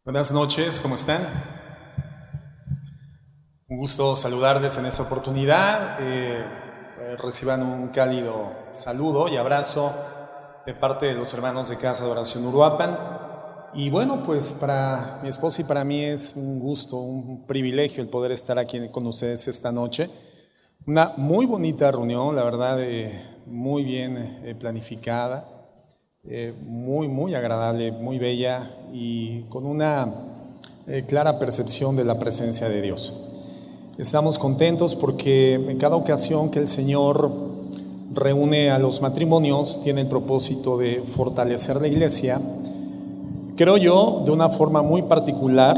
Buenas noches, ¿cómo están? Un gusto saludarles en esta oportunidad. Reciban un cálido saludo y abrazo de parte de los hermanos de Casa de Oración Uruapan. Y bueno, pues para mi esposa y para mí es un gusto, un privilegio el poder estar aquí con ustedes esta noche. Una muy bonita reunión, la verdad, muy bien planificada. Muy agradable, muy bella y con una clara percepción de la presencia de Dios. Estamos contentos porque en cada ocasión que el Señor reúne a los matrimonios tiene el propósito de fortalecer la iglesia, creo yo, de una forma muy particular,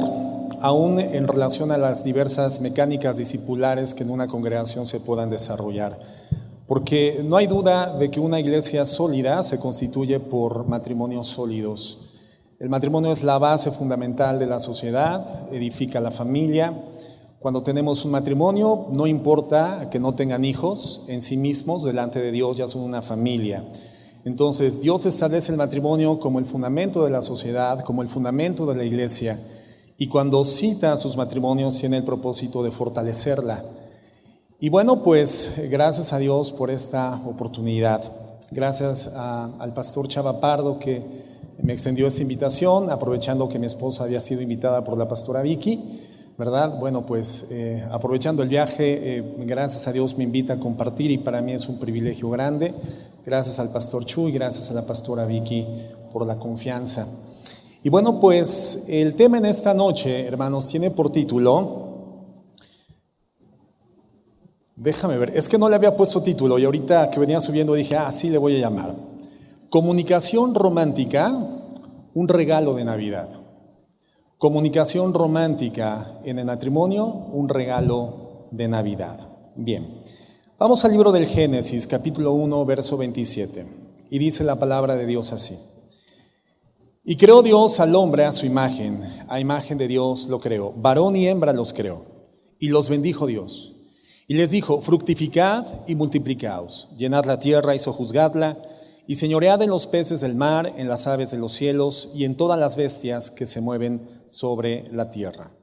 aún en relación a las diversas mecánicas discipulares que en una congregación se puedan desarrollar. Porque no hay duda de que una iglesia sólida se constituye por matrimonios sólidos. El matrimonio es la base fundamental de la sociedad, edifica la familia. Cuando tenemos un matrimonio, no importa que no tengan hijos, en sí mismos, delante de Dios ya son una familia. Entonces, Dios establece el matrimonio como el fundamento de la sociedad, como el fundamento de la iglesia. Y cuando cita a sus matrimonios, tiene el propósito de fortalecerla. Y bueno, pues gracias a Dios por esta oportunidad. Gracias al pastor Chava Pardo que me extendió esta invitación, aprovechando que mi esposa había sido invitada por la pastora Vicky, ¿verdad? Bueno, pues aprovechando el viaje, gracias a Dios me invita a compartir y para mí es un privilegio grande. Gracias al pastor Chu y gracias a la pastora Vicky por la confianza. Y bueno, pues el tema en esta noche, hermanos, tiene por título... Déjame ver, es que no le había puesto título y ahorita que venía subiendo dije, así le voy a llamar. Comunicación romántica, un regalo de Navidad. Comunicación romántica en el matrimonio, un regalo de Navidad. Bien, vamos al libro del Génesis, capítulo 1, verso 27. Y dice la palabra de Dios así. Y creó Dios al hombre a su imagen, a imagen de Dios lo creó. Varón y hembra los creó. Y los bendijo Dios. Y les dijo, fructificad y multiplicaos, llenad la tierra y sojuzgadla, y señoread en los peces del mar, en las aves de los cielos, y en todas las bestias que se mueven sobre la tierra.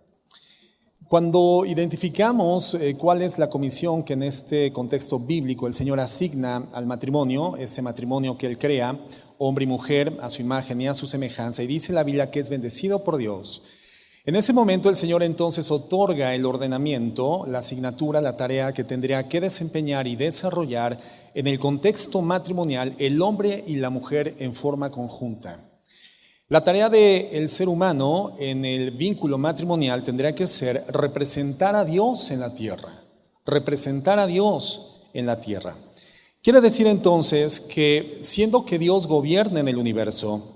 Cuando identificamos cuál es la comisión que en este contexto bíblico el Señor asigna al matrimonio, ese matrimonio que Él crea, hombre y mujer, a su imagen y a su semejanza, y dice la Biblia que es bendecido por Dios. En ese momento el Señor entonces otorga el ordenamiento, la asignatura, la tarea que tendría que desempeñar y desarrollar en el contexto matrimonial el hombre y la mujer en forma conjunta. La tarea del ser humano en el vínculo matrimonial tendría que ser representar a Dios en la tierra, representar a Dios en la tierra. Quiere decir entonces que siendo que Dios gobierna en el universo,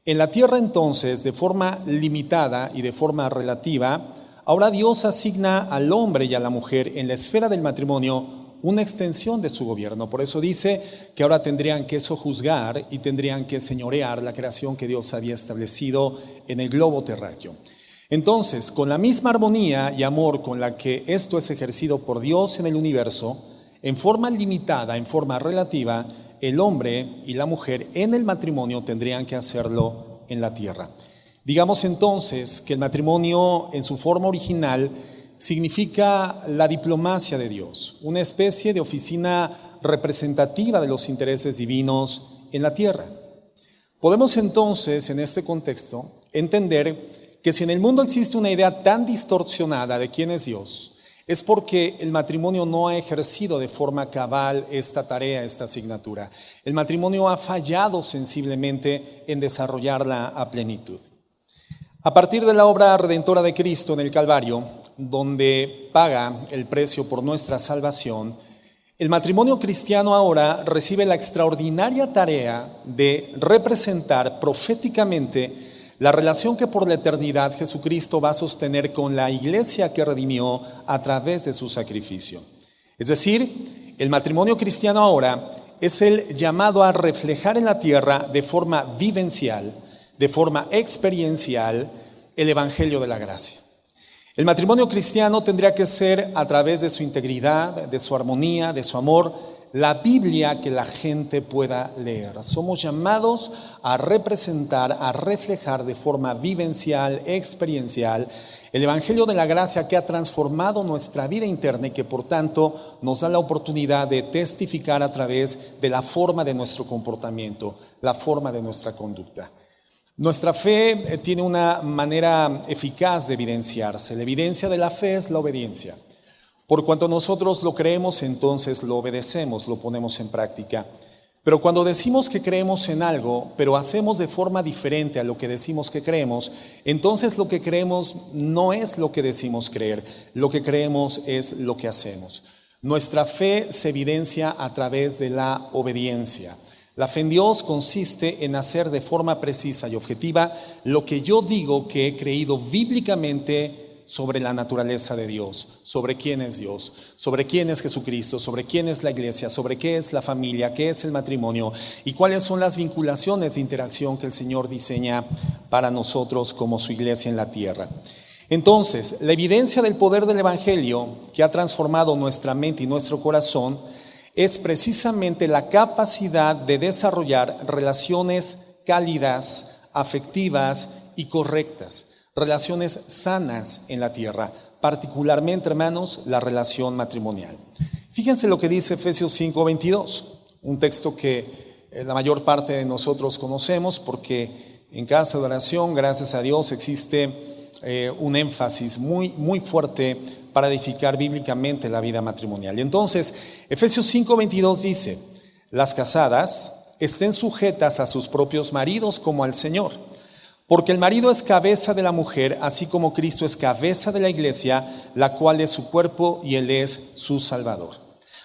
en la tierra entonces, de forma limitada y de forma relativa, ahora Dios asigna al hombre y a la mujer en la esfera del matrimonio una extensión de su gobierno. Por eso dice que ahora tendrían que sojuzgar y tendrían que señorear la creación que Dios había establecido en el globo terráqueo. Entonces, con la misma armonía y amor con la que esto es ejercido por Dios en el universo, en forma limitada, en forma relativa, el hombre y la mujer en el matrimonio tendrían que hacerlo en la tierra. Digamos entonces que el matrimonio en su forma original significa la diplomacia de Dios, una especie de oficina representativa de los intereses divinos en la tierra. Podemos entonces en este contexto entender que si en el mundo existe una idea tan distorsionada de quién es Dios, es porque el matrimonio no ha ejercido de forma cabal esta tarea, esta asignatura. El matrimonio ha fallado sensiblemente en desarrollarla a plenitud. A partir de la obra redentora de Cristo en el Calvario, donde paga el precio por nuestra salvación, el matrimonio cristiano ahora recibe la extraordinaria tarea de representar proféticamente la relación que por la eternidad Jesucristo va a sostener con la iglesia que redimió a través de su sacrificio. Es decir, el matrimonio cristiano ahora es el llamado a reflejar en la tierra de forma vivencial, de forma experiencial, el evangelio de la gracia. El matrimonio cristiano tendría que ser a través de su integridad, de su armonía, de su amor, la Biblia que la gente pueda leer. Somos llamados a representar, a reflejar de forma vivencial, experiencial, el Evangelio de la Gracia que ha transformado nuestra vida interna y que por tanto nos da la oportunidad de testificar a través de la forma de nuestro comportamiento, la forma de nuestra conducta. Nuestra fe tiene una manera eficaz de evidenciarse. La evidencia de la fe es la obediencia. Por cuanto nosotros lo creemos, entonces lo obedecemos, lo ponemos en práctica. Pero cuando decimos que creemos en algo, pero hacemos de forma diferente a lo que decimos que creemos, entonces lo que creemos no es lo que decimos creer, lo que creemos es lo que hacemos. Nuestra fe se evidencia a través de la obediencia. La fe en Dios consiste en hacer de forma precisa y objetiva lo que yo digo que he creído bíblicamente sobre la naturaleza de Dios, sobre quién es Dios, sobre quién es Jesucristo, sobre quién es la iglesia, sobre qué es la familia, qué es el matrimonio y cuáles son las vinculaciones de interacción que el Señor diseña para nosotros como su iglesia en la tierra. Entonces, la evidencia del poder del Evangelio que ha transformado nuestra mente y nuestro corazón es precisamente la capacidad de desarrollar relaciones cálidas, afectivas y correctas. Relaciones sanas en la tierra, particularmente, hermanos, la relación matrimonial. Fíjense lo que dice Efesios 5:22, un texto que la mayor parte de nosotros conocemos porque en casa de oración, gracias a Dios, existe un énfasis muy fuerte para edificar bíblicamente la vida matrimonial. Y entonces, Efesios 5:22 dice: las casadas estén sujetas a sus propios maridos como al Señor. Porque el marido es cabeza de la mujer, así como Cristo es cabeza de la iglesia, la cual es su cuerpo y Él es su Salvador.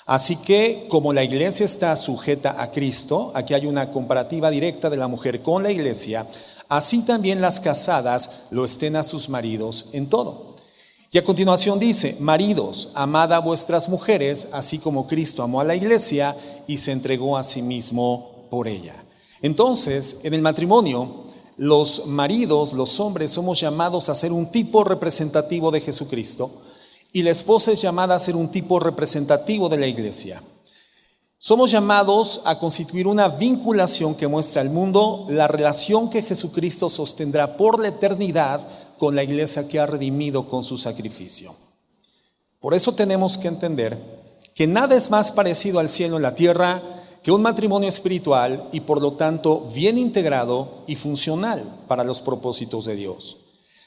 Así que, como la iglesia está sujeta a Cristo, aquí hay una comparativa directa de la mujer con la iglesia, así también las casadas lo estén a sus maridos en todo. Y a continuación dice: maridos, amad a vuestras mujeres, así como Cristo amó a la iglesia y se entregó a sí mismo por ella. Entonces, en el matrimonio, los maridos, los hombres, somos llamados a ser un tipo representativo de Jesucristo y la esposa es llamada a ser un tipo representativo de la iglesia. Somos llamados a constituir una vinculación que muestra al mundo la relación que Jesucristo sostendrá por la eternidad con la iglesia que ha redimido con su sacrificio. Por eso tenemos que entender que nada es más parecido al cielo en la tierra que un matrimonio espiritual y por lo tanto bien integrado y funcional para los propósitos de Dios.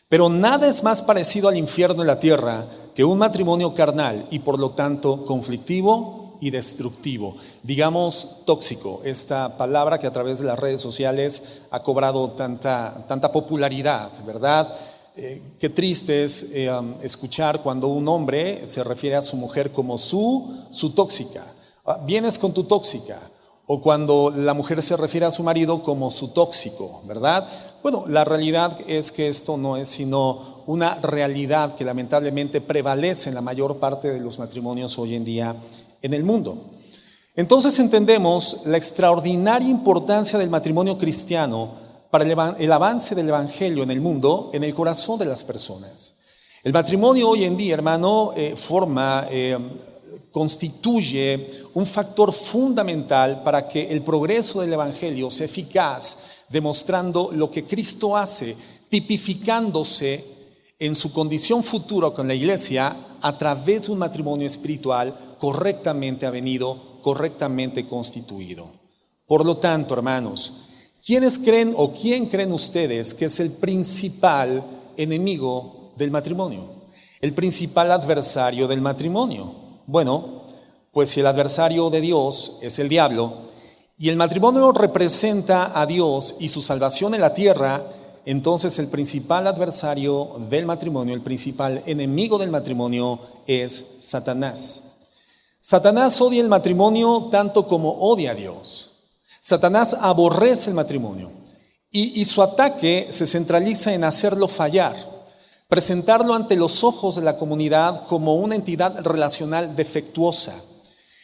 Pero nada es más parecido al infierno en la tierra que un matrimonio carnal y por lo tanto conflictivo y destructivo, digamos tóxico, esta palabra que a través de las redes sociales ha cobrado tanta popularidad, ¿verdad? Qué triste es escuchar cuando un hombre se refiere a su mujer como su tóxica. Vienes con tu tóxica, o cuando la mujer se refiere a su marido como su tóxico, ¿verdad? Bueno, la realidad es que esto no es sino una realidad que lamentablemente prevalece en la mayor parte de los matrimonios hoy en día en el mundo. Entonces entendemos la extraordinaria importancia del matrimonio cristiano para el avance del evangelio en el mundo, en el corazón de las personas. El matrimonio hoy en día, hermano, constituye un factor fundamental para que el progreso del evangelio sea eficaz, demostrando lo que Cristo hace, tipificándose en su condición futura con la iglesia a través de un matrimonio espiritual correctamente avenido, correctamente constituido. Por lo tanto, hermanos, ¿quiénes creen o quién creen ustedes que es el principal enemigo del matrimonio? El principal adversario del matrimonio. Bueno, pues si el adversario de Dios es el diablo y el matrimonio representa a Dios y su salvación en la tierra, entonces el principal adversario del matrimonio, el principal enemigo del matrimonio es Satanás. Satanás odia el matrimonio tanto como odia a Dios. Satanás aborrece el matrimonio y su ataque se centraliza en hacerlo fallar. Presentarlo ante los ojos de la comunidad como una entidad relacional defectuosa.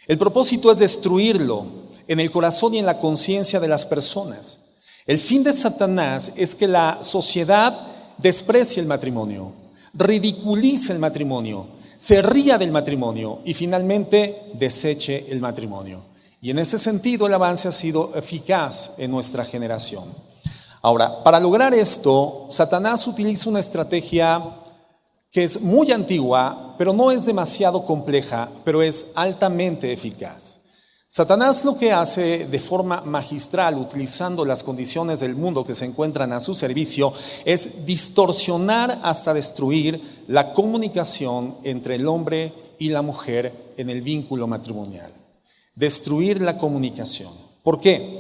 El propósito es destruirlo en el corazón y en la conciencia de las personas. El fin de Satanás es que la sociedad desprecie el matrimonio, ridiculice el matrimonio, se ría del matrimonio y finalmente deseche el matrimonio. Y en ese sentido el avance ha sido eficaz en nuestra generación. Ahora, para lograr esto, Satanás utiliza una estrategia que es muy antigua, pero no es demasiado compleja, pero es altamente eficaz. Satanás lo que hace de forma magistral, utilizando las condiciones del mundo que se encuentran a su servicio, es distorsionar hasta destruir la comunicación entre el hombre y la mujer en el vínculo matrimonial. Destruir la comunicación. ¿Por qué?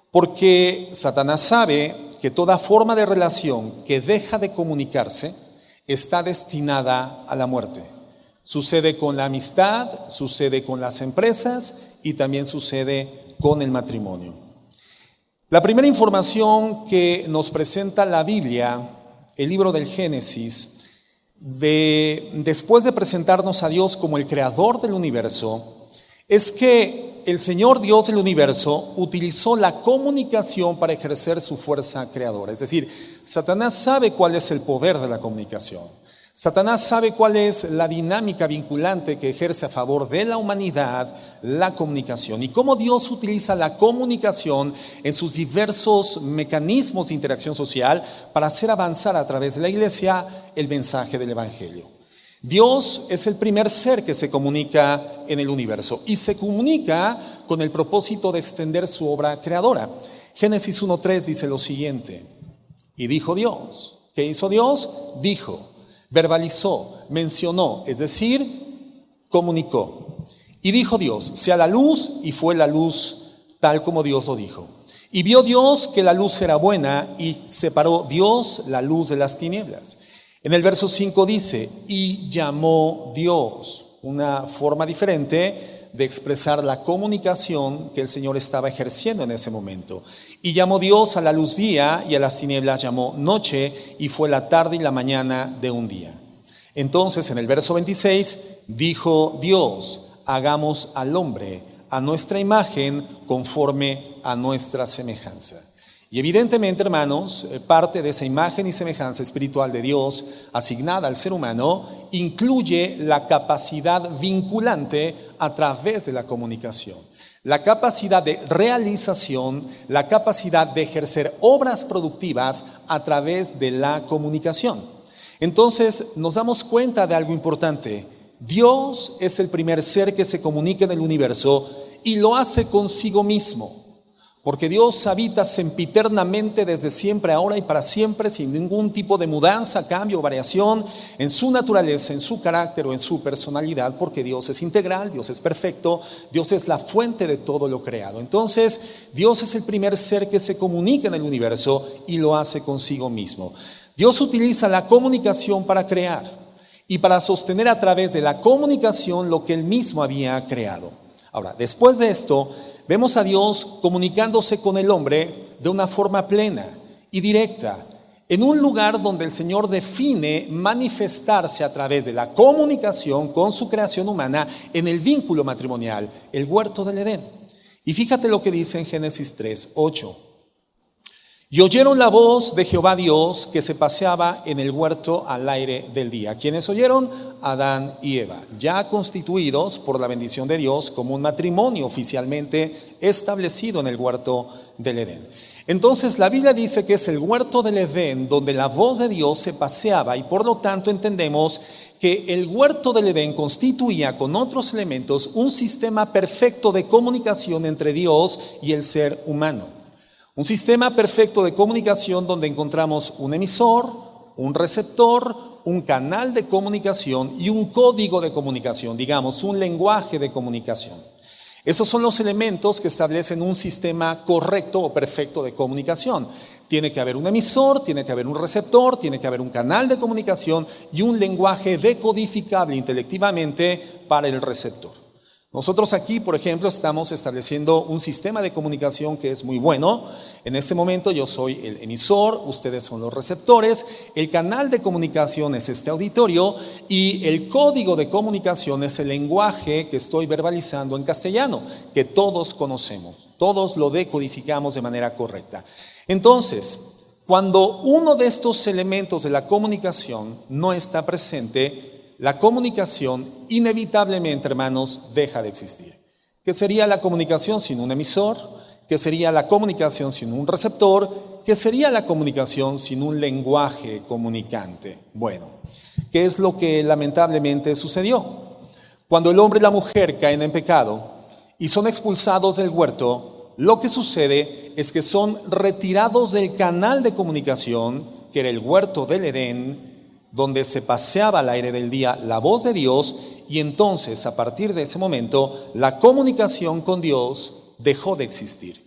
Porque Satanás sabe que toda forma de relación que deja de comunicarse está destinada a la muerte. Sucede con la amistad, sucede con las empresas y también sucede con el matrimonio. La primera información que nos presenta la Biblia, el libro del Génesis, después de presentarnos a Dios como el creador del universo, es que el Señor Dios del universo utilizó la comunicación para ejercer su fuerza creadora. Es decir, Satanás sabe cuál es el poder de la comunicación. Satanás sabe cuál es la dinámica vinculante que ejerce a favor de la humanidad la comunicación y cómo Dios utiliza la comunicación en sus diversos mecanismos de interacción social para hacer avanzar a través de la iglesia el mensaje del Evangelio. Dios es el primer ser que se comunica en el universo y se comunica con el propósito de extender su obra creadora. Génesis 1:3 dice lo siguiente: y dijo Dios. ¿Qué hizo Dios? Dijo. Verbalizó, mencionó, es decir, comunicó. Y dijo Dios, sea la luz, y fue la luz tal como Dios lo dijo. Y vio Dios que la luz era buena, y separó Dios la luz de las tinieblas. En el verso 5 dice, y llamó Dios, una forma diferente de expresar la comunicación que el Señor estaba ejerciendo en ese momento. Y llamó Dios a la luz día y a las tinieblas llamó noche, y fue la tarde y la mañana de un día. Entonces en el verso 26 dijo Dios, hagamos al hombre a nuestra imagen conforme a nuestra semejanza. Y evidentemente, hermanos, parte de esa imagen y semejanza espiritual de Dios asignada al ser humano incluye la capacidad vinculante a través de la comunicación. La capacidad de realización, la capacidad de ejercer obras productivas a través de la comunicación. Entonces nos damos cuenta de algo importante. Dios es el primer ser que se comunica en el universo y lo hace consigo mismo. Porque Dios habita sempiternamente desde siempre, ahora y para siempre, sin ningún tipo de mudanza, cambio o variación en su naturaleza, en su carácter o en su personalidad, porque Dios es integral, Dios es perfecto, Dios es la fuente de todo lo creado. Entonces, Dios es el primer ser que se comunica en el universo y lo hace consigo mismo. Dios utiliza la comunicación para crear y para sostener a través de la comunicación lo que Él mismo había creado. Ahora, después de esto, vemos a Dios comunicándose con el hombre de una forma plena y directa, en un lugar donde el Señor define manifestarse a través de la comunicación con su creación humana en el vínculo matrimonial, el huerto del Edén. Y fíjate lo que dice en Génesis 3:8. Y oyeron la voz de Jehová Dios que se paseaba en el huerto al aire del día. ¿Quiénes oyeron? Adán y Eva, ya constituidos por la bendición de Dios como un matrimonio oficialmente establecido en el huerto del Edén. Entonces la Biblia dice que es el huerto del Edén donde la voz de Dios se paseaba y por lo tanto entendemos que el huerto del Edén constituía con otros elementos un sistema perfecto de comunicación entre Dios y el ser humano. Un sistema perfecto de comunicación donde encontramos un emisor, un receptor, un canal de comunicación y un código de comunicación, digamos, un lenguaje de comunicación. Esos son los elementos que establecen un sistema correcto o perfecto de comunicación. Tiene que haber un emisor, tiene que haber un receptor, tiene que haber un canal de comunicación y un lenguaje decodificable intelectivamente para el receptor. Nosotros aquí, por ejemplo, estamos estableciendo un sistema de comunicación que es muy bueno. En este momento yo soy el emisor, ustedes son los receptores, el canal de comunicación es este auditorio y el código de comunicación es el lenguaje que estoy verbalizando en castellano, que todos conocemos, todos lo decodificamos de manera correcta. Entonces, cuando uno de estos elementos de la comunicación no está presente, la comunicación inevitablemente, hermanos, deja de existir. ¿Qué sería la comunicación sin un emisor? ¿Qué sería la comunicación sin un receptor? ¿Qué sería la comunicación sin un lenguaje comunicante? Bueno, ¿qué es lo que lamentablemente sucedió? Cuando el hombre y la mujer caen en pecado y son expulsados del huerto, lo que sucede es que son retirados del canal de comunicación, que era el huerto del Edén, donde se paseaba al aire del día la voz de Dios, y entonces a partir de ese momento la comunicación con Dios dejó de existir.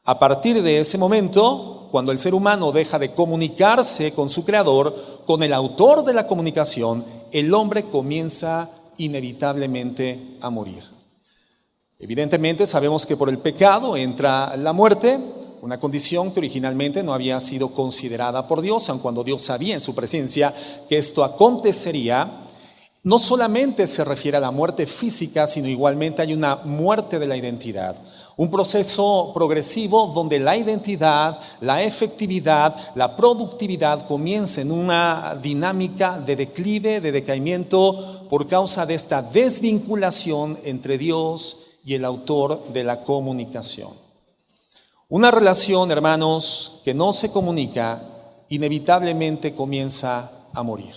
A partir de ese momento, cuando el ser humano deja de comunicarse con su creador, con el autor de la comunicación, el hombre comienza inevitablemente a morir. Evidentemente sabemos que por el pecado entra la muerte, una condición que originalmente no había sido considerada por Dios, aun cuando Dios sabía en su presencia que esto acontecería. No solamente se refiere a la muerte física, sino igualmente hay una muerte de la identidad. Un proceso progresivo donde la identidad, la efectividad, la productividad comienza en una dinámica de declive, de decaimiento, por causa de esta desvinculación entre Dios y el autor de la comunicación. Una relación, hermanos, que no se comunica, inevitablemente comienza a morir.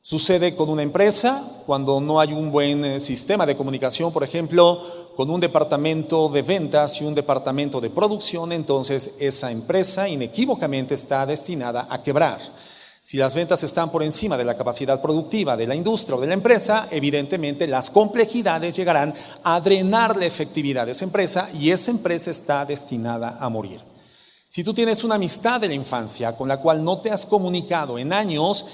Sucede con una empresa cuando no hay un buen sistema de comunicación, por ejemplo, con un departamento de ventas y un departamento de producción, entonces esa empresa inequívocamente está destinada a quebrar. Si las ventas están por encima de la capacidad productiva de la industria o de la empresa, evidentemente las complejidades llegarán a drenar la efectividad de esa empresa y esa empresa está destinada a morir. Si tú tienes una amistad de la infancia con la cual no te has comunicado en años,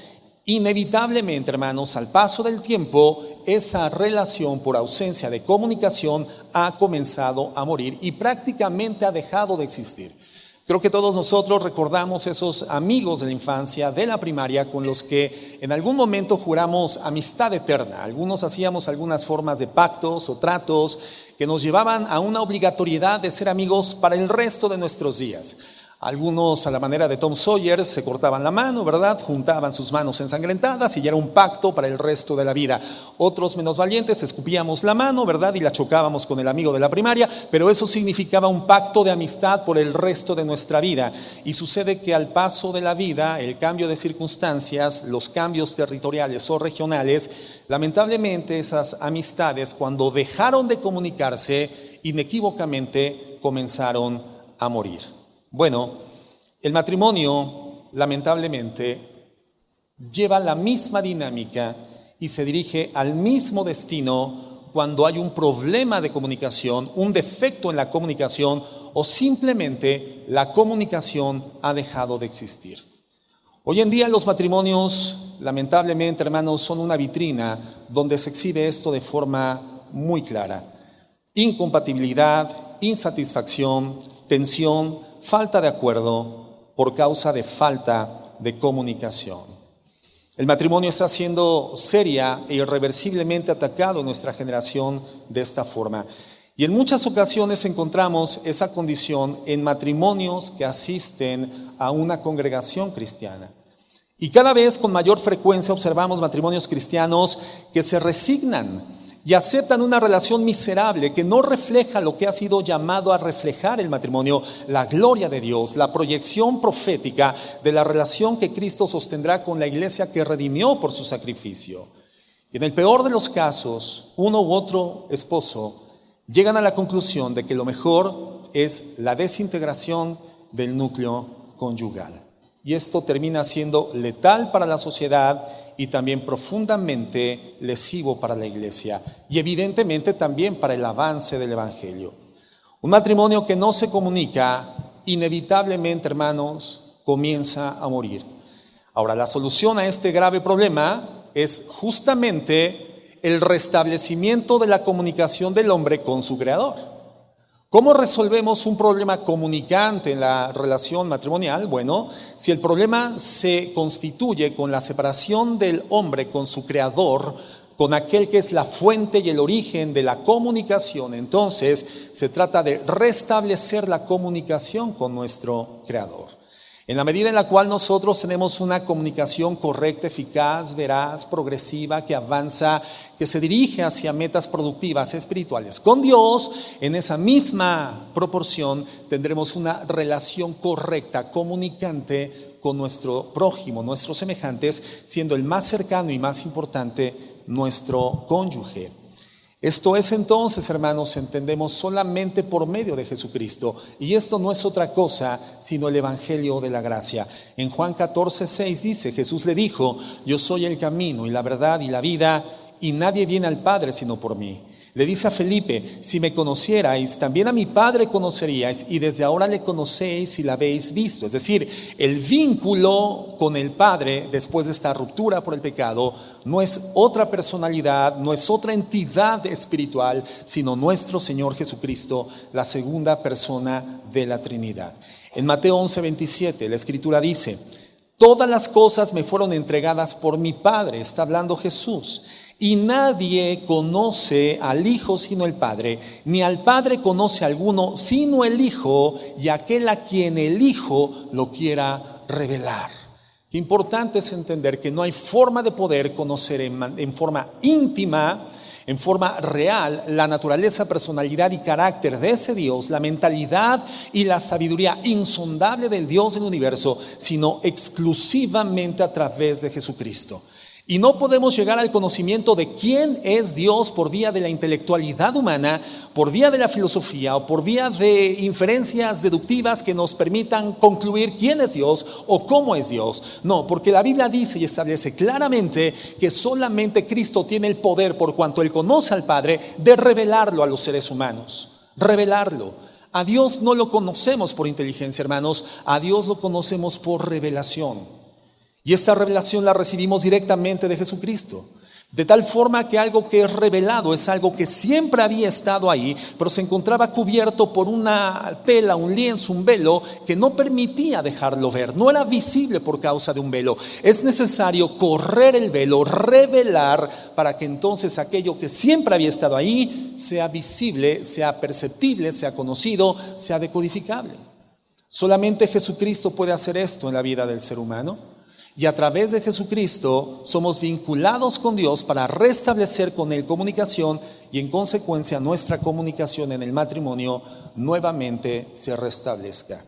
inevitablemente, hermanos, al paso del tiempo, esa relación por ausencia de comunicación ha comenzado a morir y prácticamente ha dejado de existir. Creo que todos nosotros recordamos esos amigos de la infancia, de la primaria, con los que en algún momento juramos amistad eterna. Algunos hacíamos algunas formas de pactos o tratos que nos llevaban a una obligatoriedad de ser amigos para el resto de nuestros días. Algunos, a la manera de Tom Sawyer, se cortaban la mano, ¿verdad? Juntaban sus manos ensangrentadas y ya era un pacto para el resto de la vida. Otros, menos valientes, escupíamos la mano, ¿verdad? Y la chocábamos con el amigo de la primaria, pero eso significaba un pacto de amistad por el resto de nuestra vida. Y sucede que al paso de la vida, el cambio de circunstancias, los cambios territoriales o regionales, lamentablemente esas amistades, cuando dejaron de comunicarse, inequívocamente comenzaron a morir. Bueno, el matrimonio, lamentablemente, lleva la misma dinámica y se dirige al mismo destino cuando hay un problema de comunicación, un defecto en la comunicación o simplemente la comunicación ha dejado de existir. Hoy en día los matrimonios, lamentablemente, hermanos, son una vitrina donde se exhibe esto de forma muy clara. Incompatibilidad, insatisfacción, tensión, falta de acuerdo por causa de falta de comunicación. El matrimonio está siendo seria e irreversiblemente atacado en nuestra generación de esta forma. Y en muchas ocasiones encontramos esa condición en matrimonios que asisten a una congregación cristiana. Y cada vez con mayor frecuencia observamos matrimonios cristianos que se resignan y aceptan una relación miserable que no refleja lo que ha sido llamado a reflejar el matrimonio, la gloria de Dios, la proyección profética de la relación que Cristo sostendrá con la iglesia que redimió por su sacrificio. Y en el peor de los casos, uno u otro esposo llegan a la conclusión de que lo mejor es la desintegración del núcleo conyugal. Y esto termina siendo letal para la sociedad y también profundamente lesivo para la iglesia y evidentemente también para el avance del evangelio. Un matrimonio que no se comunica, inevitablemente, hermanos, comienza a morir. Ahora, la solución a este grave problema es justamente el restablecimiento de la comunicación del hombre con su creador. ¿Cómo resolvemos un problema comunicante en la relación matrimonial? Bueno, si el problema se constituye con la separación del hombre con su creador, con aquel que es la fuente y el origen de la comunicación, entonces se trata de restablecer la comunicación con nuestro creador. En la medida en la cual nosotros tenemos una comunicación correcta, eficaz, veraz, progresiva, que avanza, que se dirige hacia metas productivas, espirituales con Dios, en esa misma proporción tendremos una relación correcta, comunicante con nuestro prójimo, nuestros semejantes, siendo el más cercano y más importante nuestro cónyuge. Esto es entonces, hermanos, entendemos solamente por medio de Jesucristo. Y esto no es otra cosa sino el Evangelio de la gracia. En Juan 14:6 dice, Jesús le dijo, yo soy el camino y la verdad y la vida, y nadie viene al Padre sino por mí. Le dice a Felipe, si me conocierais, también a mi Padre conoceríais, y desde ahora le conocéis y la habéis visto. Es decir, el vínculo con el Padre después de esta ruptura por el pecado no es otra personalidad, no es otra entidad espiritual, sino nuestro Señor Jesucristo, la segunda persona de la Trinidad. En Mateo 11:27 la Escritura dice, todas las cosas me fueron entregadas por mi Padre, está hablando Jesús. Y nadie conoce al Hijo sino el Padre, ni al Padre conoce a alguno sino el Hijo, y aquel a quien el Hijo lo quiera revelar. Qué importante es entender que no hay forma de poder conocer en forma íntima, en forma real, la naturaleza, personalidad y carácter de ese Dios, la mentalidad y la sabiduría insondable del Dios del universo, sino exclusivamente a través de Jesucristo. Y no podemos llegar al conocimiento de quién es Dios por vía de la intelectualidad humana, por vía de la filosofía o por vía de inferencias deductivas que nos permitan concluir quién es Dios o cómo es Dios. No, porque la Biblia dice y establece claramente que solamente Cristo tiene el poder, por cuanto Él conoce al Padre, de revelarlo a los seres humanos. Revelarlo. A Dios no lo conocemos por inteligencia, hermanos. A Dios lo conocemos por revelación. Y esta revelación la recibimos directamente de Jesucristo. De tal forma que algo que es revelado es algo que siempre había estado ahí, pero se encontraba cubierto por una tela, un lienzo, un velo que no permitía dejarlo ver. No era visible por causa de un velo. Es necesario correr el velo, revelar, para que entonces aquello que siempre había estado ahí sea visible, sea perceptible, sea conocido, sea decodificable. Solamente Jesucristo puede hacer esto en la vida del ser humano. Y a través de Jesucristo somos vinculados con Dios para restablecer con Él comunicación, y en consecuencia nuestra comunicación en el matrimonio nuevamente se restablezca.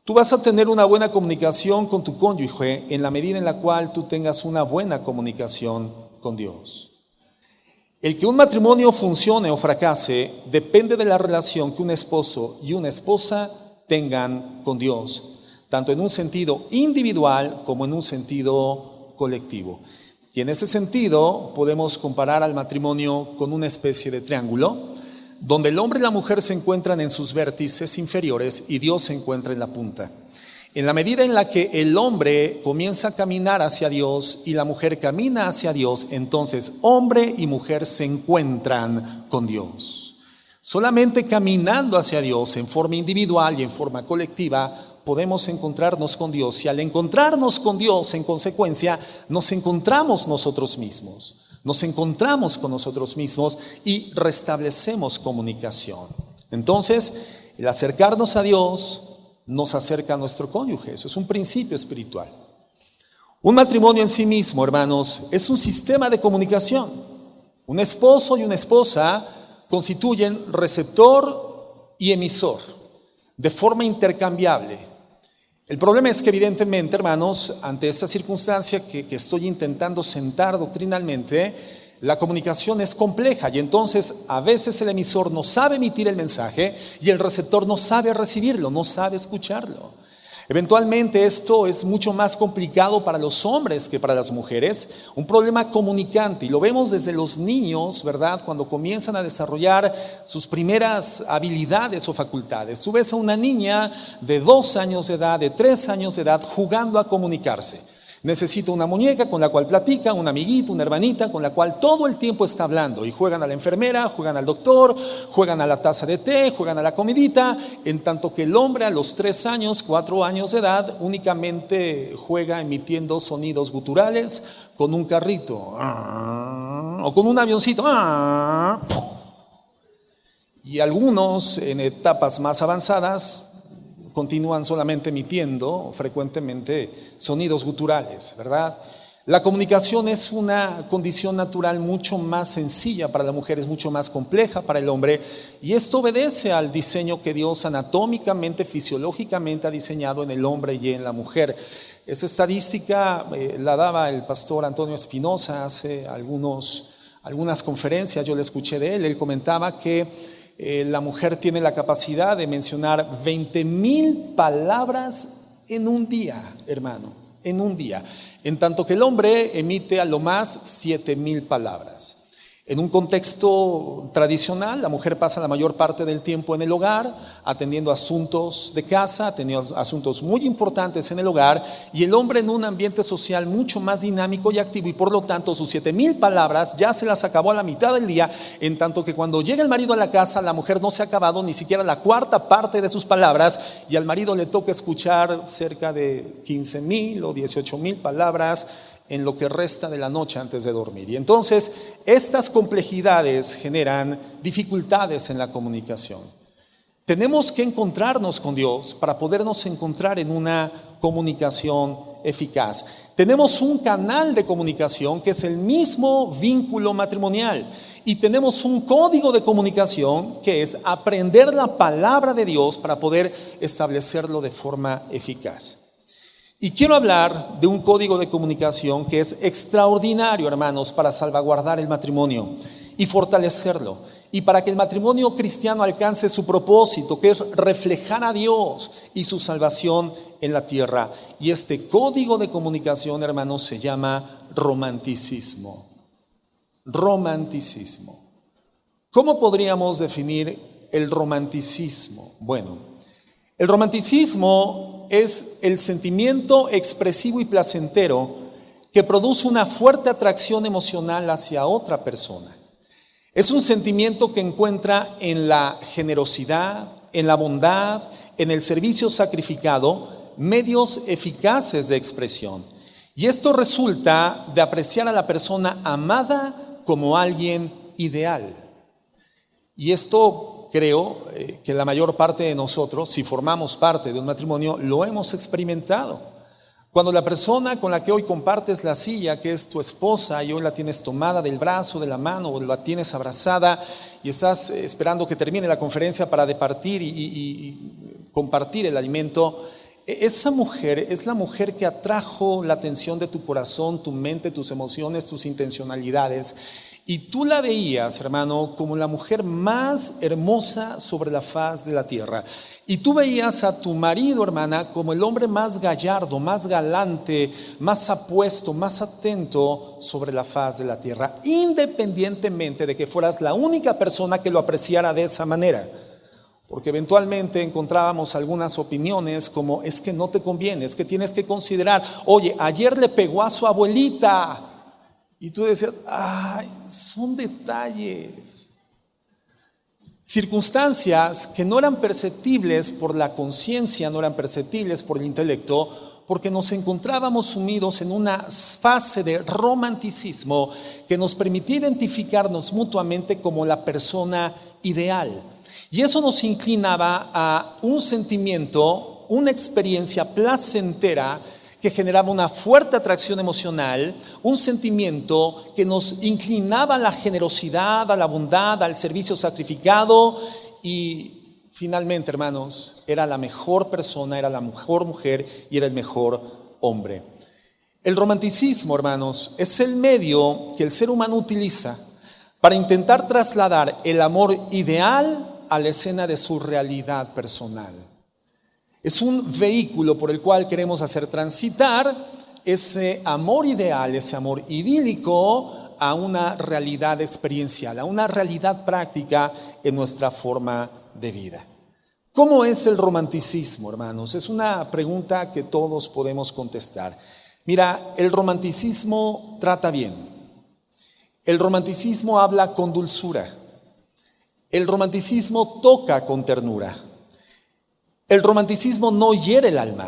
Tú vas a tener una buena comunicación con tu cónyuge en la medida en la cual tú tengas una buena comunicación con Dios. El que un matrimonio funcione o fracase depende de la relación que un esposo y una esposa tengan con Dios, tanto en un sentido individual como en un sentido colectivo. Y en ese sentido podemos comparar al matrimonio con una especie de triángulo, donde el hombre y la mujer se encuentran en sus vértices inferiores y Dios se encuentra en la punta. En la medida en la que el hombre comienza a caminar hacia Dios y la mujer camina hacia Dios, entonces hombre y mujer se encuentran con Dios. Solamente caminando hacia Dios en forma individual y en forma colectiva podemos encontrarnos con Dios, y al encontrarnos con Dios, en consecuencia, nos encontramos nosotros mismos. Nos encontramos con nosotros mismos y restablecemos comunicación. Entonces, el acercarnos a Dios nos acerca a nuestro cónyuge. Eso es un principio espiritual. Un matrimonio en sí mismo, hermanos, es un sistema de comunicación. Un esposo y una esposa constituyen receptor y emisor de forma intercambiable. El problema es que evidentemente, hermanos, ante esta circunstancia que estoy intentando sentar doctrinalmente, la comunicación es compleja, y entonces a veces el emisor no sabe emitir el mensaje y el receptor no sabe recibirlo, no sabe escucharlo. Eventualmente esto es mucho más complicado para los hombres que para las mujeres, un problema comunicante, y lo vemos desde los niños, ¿verdad? Cuando comienzan a desarrollar sus primeras habilidades o facultades. Tú ves a una niña de 2 años de edad, de 3 años de edad, jugando a comunicarse. Necesita una muñeca con la cual platica, un amiguito, una hermanita con la cual todo el tiempo está hablando, y juegan a la enfermera, juegan al doctor, juegan a la taza de té, juegan a la comidita, en tanto que el hombre a los 3 años, 4 años de edad únicamente juega emitiendo sonidos guturales con un carrito o con un avioncito, y algunos en etapas más avanzadas continúan solamente emitiendo frecuentemente sonidos guturales, ¿verdad? La comunicación es una condición natural mucho más sencilla para la mujer, es mucho más compleja para el hombre, y esto obedece al diseño que Dios anatómicamente, fisiológicamente ha diseñado en el hombre y en la mujer. Esta estadística la daba el pastor Antonio Espinosa hace algunas conferencias, yo le escuché de él. Él comentaba que la mujer tiene la capacidad de mencionar 20,000 palabras en un día, hermano, en un día, en tanto que el hombre emite a lo más 7,000 palabras. En un contexto tradicional, la mujer pasa la mayor parte del tiempo en el hogar, atendiendo asuntos de casa, atendiendo asuntos muy importantes en el hogar, y el hombre en un ambiente social mucho más dinámico y activo, y por lo tanto sus 7,000 palabras ya se las acabó a la mitad del día, en tanto que cuando llega el marido a la casa, la mujer no se ha acabado ni siquiera la cuarta parte de sus palabras, y al marido le toca escuchar cerca de 15,000 o 18,000 palabras en lo que resta de la noche antes de dormir. Y entonces estas complejidades generan dificultades en la comunicación. Tenemos que encontrarnos con Dios para podernos encontrar en una comunicación eficaz. Tenemos un canal de comunicación que es el mismo vínculo matrimonial, y tenemos un código de comunicación que es aprender la palabra de Dios para poder establecerlo de forma eficaz. Y quiero hablar de un código de comunicación que es extraordinario, hermanos, para salvaguardar el matrimonio y fortalecerlo, y para que el matrimonio cristiano alcance su propósito, que es reflejar a Dios y su salvación en la tierra. Y este código de comunicación, hermanos, se llama romanticismo. Romanticismo. ¿Cómo podríamos definir el romanticismo? Bueno, el romanticismo es el sentimiento expresivo y placentero que produce una fuerte atracción emocional hacia otra persona. Es un sentimiento que encuentra en la generosidad, en la bondad, en el servicio sacrificado, medios eficaces de expresión. Y esto resulta de apreciar a la persona amada como alguien ideal. Y esto creo que la mayor parte de nosotros, si formamos parte de un matrimonio, lo hemos experimentado. Cuando la persona con la que hoy compartes la silla, que es tu esposa, y hoy la tienes tomada del brazo, de la mano, o la tienes abrazada, y estás esperando que termine la conferencia para departir y compartir el alimento, esa mujer es la mujer que atrajo la atención de tu corazón, tu mente, tus emociones, tus intencionalidades. Y tú la veías, hermano, como la mujer más hermosa sobre la faz de la tierra. Y tú veías a tu marido, hermana, como el hombre más gallardo, más galante, más apuesto, más atento sobre la faz de la tierra, independientemente de que fueras la única persona que lo apreciara de esa manera. Porque eventualmente encontrábamos algunas opiniones como: es que no te conviene, es que tienes que considerar, oye, ayer le pegó a su abuelita. Y tú decías, ay, son detalles, circunstancias que no eran perceptibles por la conciencia, no eran perceptibles por el intelecto, porque nos encontrábamos sumidos en una fase de romanticismo que nos permitía identificarnos mutuamente como la persona ideal. Y eso nos inclinaba a un sentimiento, una experiencia placentera que generaba una fuerte atracción emocional, un sentimiento que nos inclinaba a la generosidad, a la bondad, al servicio sacrificado, y finalmente, hermanos, era la mejor persona, era la mejor mujer y era el mejor hombre. El romanticismo, hermanos, es el medio que el ser humano utiliza para intentar trasladar el amor ideal a la escena de su realidad personal. Es un vehículo por el cual queremos hacer transitar ese amor ideal, ese amor idílico, a una realidad experiencial, a una realidad práctica en nuestra forma de vida. ¿Cómo es el romanticismo, hermanos? Es una pregunta que todos podemos contestar. Mira, el romanticismo trata bien. El romanticismo habla con dulzura. El romanticismo toca con ternura. El romanticismo no hiere el alma.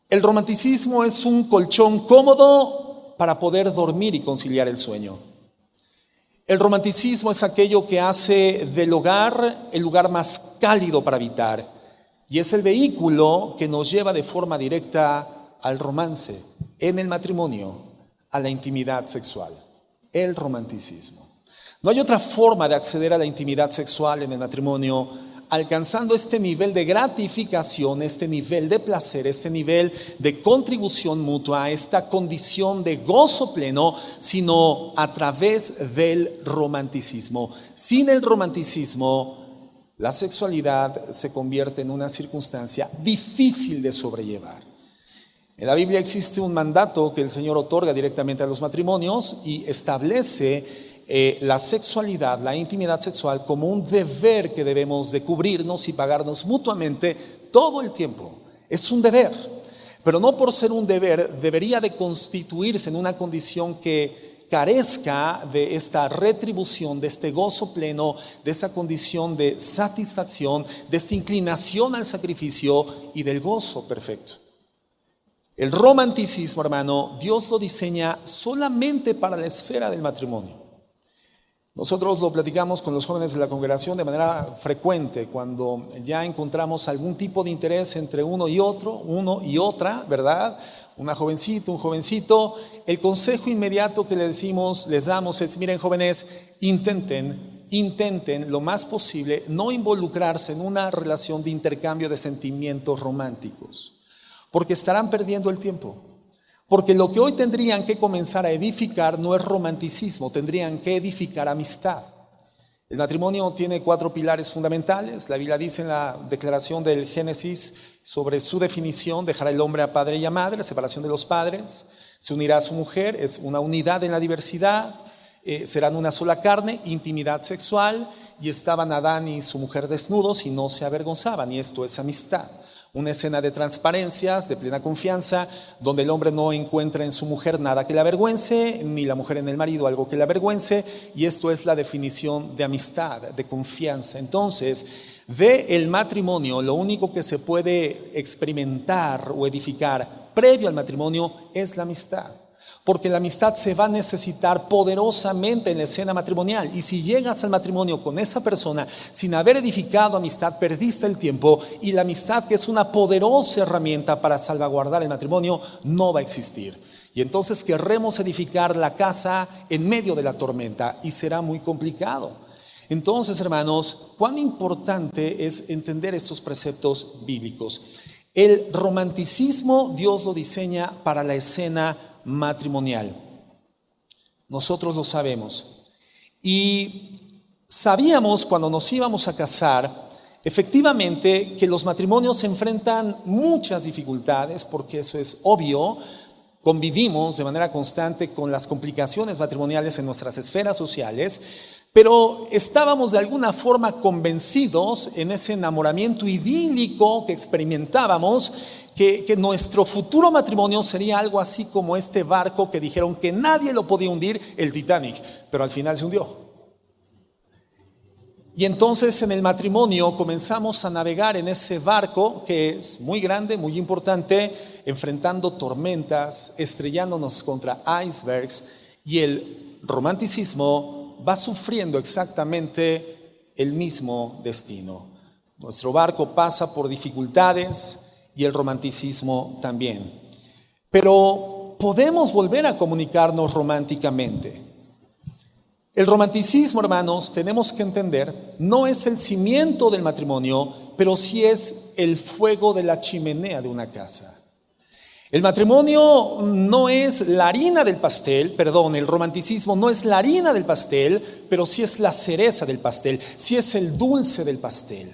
El romanticismo es un colchón cómodo para poder dormir y conciliar el sueño. El romanticismo es aquello que hace del hogar el lugar más cálido para habitar, Y es el vehículo que nos lleva de forma directa al romance, en el matrimonio, a la intimidad sexual, el romanticismo. No hay otra forma de acceder a la intimidad sexual en el matrimonio alcanzando este nivel de gratificación, este nivel de placer, este nivel de contribución mutua, esta condición de gozo pleno, sino a través del romanticismo. Sin el romanticismo, la sexualidad se convierte en una circunstancia difícil de sobrellevar. En la Biblia existe un mandato que el Señor otorga directamente a los matrimonios y establece la sexualidad, la intimidad sexual como un deber que debemos de cubrirnos y pagarnos mutuamente todo el tiempo. Es un deber, pero no por ser un deber debería de constituirse en una condición que carezca de esta retribución, de este gozo pleno, de esta condición de satisfacción, de esta inclinación al sacrificio y del gozo perfecto. El romanticismo, hermano, Dios lo diseña solamente para la esfera del matrimonio. Nosotros lo platicamos con los jóvenes de la congregación de manera frecuente cuando ya encontramos algún tipo de interés entre uno y otro, uno y otra, ¿verdad? Una jovencita, un jovencito. El consejo inmediato que les damos es: miren, jóvenes, intenten lo más posible no involucrarse en una relación de intercambio de sentimientos románticos, porque estarán perdiendo el tiempo. Porque lo que hoy tendrían que comenzar a edificar no es romanticismo, tendrían que edificar amistad. El matrimonio tiene 4 pilares fundamentales. La Biblia dice en la declaración del Génesis sobre su definición: dejará el hombre a padre y a madre, separación de los padres, se unirá a su mujer, es una unidad en la diversidad, serán una sola carne, intimidad sexual, y estaban Adán y su mujer desnudos y no se avergonzaban, y esto es amistad. Una escena de transparencias, de plena confianza, donde el hombre no encuentra en su mujer nada que le avergüence, ni la mujer en el marido algo que le avergüence, y esto es la definición de amistad, de confianza. Entonces, del matrimonio, lo único que se puede experimentar o edificar previo al matrimonio es la amistad. Porque la amistad se va a necesitar poderosamente en la escena matrimonial. Y si llegas al matrimonio con esa persona sin haber edificado amistad, perdiste el tiempo. Y la amistad, que es una poderosa herramienta para salvaguardar el matrimonio, no va a existir. Y entonces querremos edificar la casa en medio de la tormenta y será muy complicado. Entonces, hermanos, cuán importante es entender estos preceptos bíblicos. El romanticismo Dios lo diseña para la escena matrimonial. Nosotros lo sabemos. Y sabíamos cuando nos íbamos a casar, efectivamente, que los matrimonios se enfrentan muchas dificultades, porque eso es obvio. Convivimos de manera constante con las complicaciones matrimoniales en nuestras esferas sociales, pero estábamos de alguna forma convencidos en ese enamoramiento idílico que experimentábamos, que nuestro futuro matrimonio sería algo así como este barco que dijeron que nadie lo podía hundir, el Titanic, pero al final se hundió. Y entonces en el matrimonio comenzamos a navegar en ese barco que es muy grande, muy importante, enfrentando tormentas, estrellándonos contra icebergs, y el romanticismo va sufriendo exactamente el mismo destino. Nuestro barco pasa por dificultades y el romanticismo también. Pero podemos volver a comunicarnos románticamente. El romanticismo, hermanos, tenemos que entender, no es el cimiento del matrimonio, pero sí es el fuego de la chimenea de una casa. El matrimonio no es la harina del pastel, el romanticismo no es la harina del pastel, pero sí es la cereza del pastel, sí es el dulce del pastel.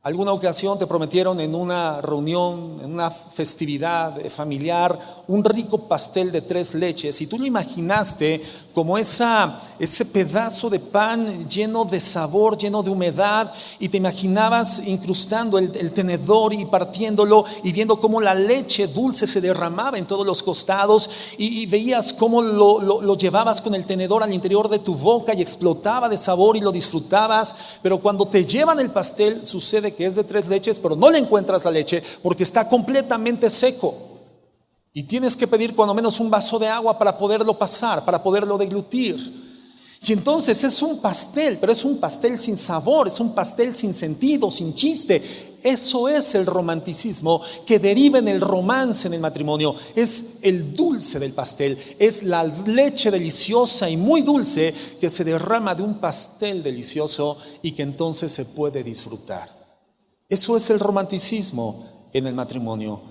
Alguna ocasión te prometieron en una reunión, en una festividad familiar, un rico pastel de 3 leches, y tú lo imaginaste como ese pedazo de pan lleno de sabor, lleno de humedad, y te imaginabas incrustando el tenedor y partiéndolo y viendo cómo la leche dulce se derramaba en todos los costados, y veías cómo lo llevabas con el tenedor al interior de tu boca y explotaba de sabor y lo disfrutabas. Pero cuando te llevan el pastel, sucede que es de 3 leches, pero no le encuentras la leche porque está completamente seco. Y tienes que pedir cuando menos un vaso de agua para poderlo pasar, para poderlo deglutir. Y entonces es un pastel, pero es un pastel sin sabor, es un pastel sin sentido, sin chiste. Eso es el romanticismo que deriva en el romance en el matrimonio. Es el dulce del pastel, es la leche deliciosa y muy dulce que se derrama de un pastel delicioso y que entonces se puede disfrutar. Eso es el romanticismo en el matrimonio.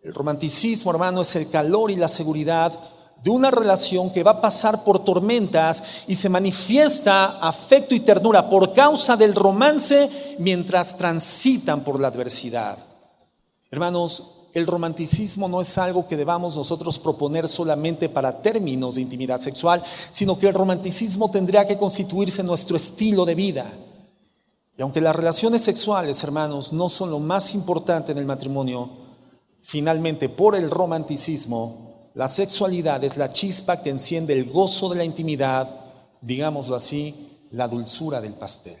El romanticismo, hermano, es el calor y la seguridad de una relación que va a pasar por tormentas y se manifiesta afecto y ternura por causa del romance mientras transitan por la adversidad. Hermanos, el romanticismo no es algo que debamos nosotros proponer solamente para términos de intimidad sexual, sino que el romanticismo tendría que constituirse en nuestro estilo de vida. Y aunque las relaciones sexuales, hermanos, no son lo más importante en el matrimonio, finalmente por el romanticismo, la sexualidad es la chispa que enciende el gozo de la intimidad, digámoslo así, la dulzura del pastel.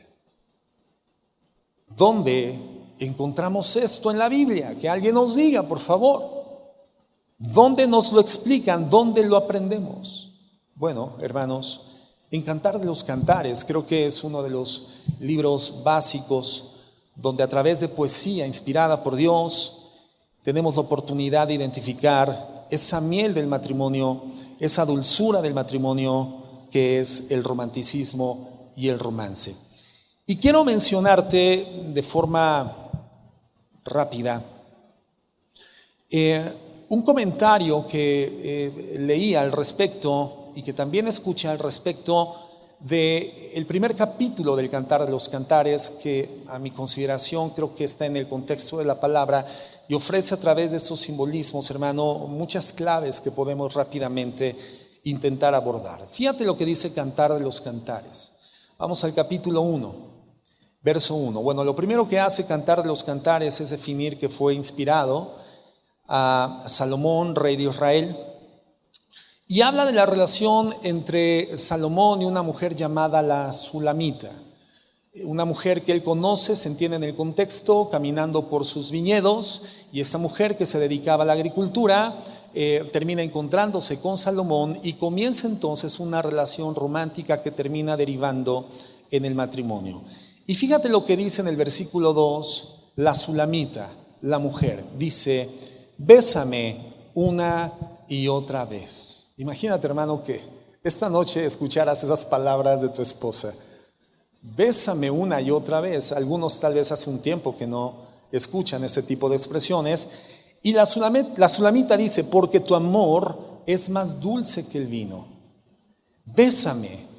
¿Dónde encontramos esto en la Biblia? Que alguien nos diga, por favor. ¿Dónde nos lo explican? ¿Dónde lo aprendemos? Bueno, hermanos, en Cantar de los Cantares, creo que es uno de los libros básicos donde a través de poesía inspirada por Dios tenemos la oportunidad de identificar esa miel del matrimonio, esa dulzura del matrimonio que es el romanticismo y el romance. Y quiero mencionarte de forma rápida un comentario que leí al respecto y que también escuché al respecto del primer capítulo del Cantar de los Cantares, que a mi consideración creo que está en el contexto de la palabra y ofrece a través de estos simbolismos, hermano, muchas claves que podemos rápidamente intentar abordar. Fíjate lo que dice Cantar de los Cantares. Vamos al capítulo 1, verso 1. Bueno, lo primero que hace Cantar de los Cantares es definir que fue inspirado a Salomón, rey de Israel, y habla de la relación entre Salomón y una mujer llamada la Sulamita. Una mujer que él conoce, se entiende en el contexto, caminando por sus viñedos, y esa mujer que se dedicaba a la agricultura termina encontrándose con Salomón y comienza entonces una relación romántica que termina derivando en el matrimonio. Y fíjate lo que dice en el versículo 2, la Sulamita, la mujer, dice: bésame una y otra vez. Imagínate, hermano, que esta noche escucharas esas palabras de tu esposa. Bésame una y otra vez. Algunos tal vez hace un tiempo que no escuchan este tipo de expresiones. Y la Sulamita dice: porque tu amor es más dulce que el vino. Bésame.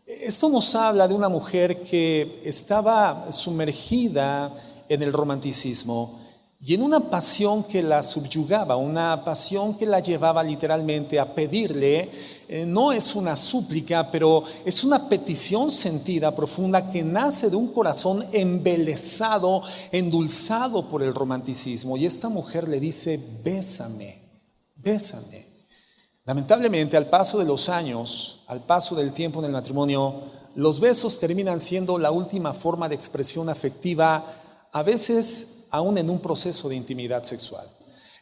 Esto nos habla de una mujer que estaba sumergida en el romanticismo y en una pasión que la subyugaba, una pasión que la llevaba literalmente a pedirle. No es una súplica, pero es una petición sentida, profunda, que nace de un corazón embelesado, endulzado por el romanticismo. Y esta mujer le dice: bésame, bésame. Lamentablemente, al paso de los años, al paso del tiempo en el matrimonio, los besos terminan siendo la última forma de expresión afectiva, a veces aún en un proceso de intimidad sexual.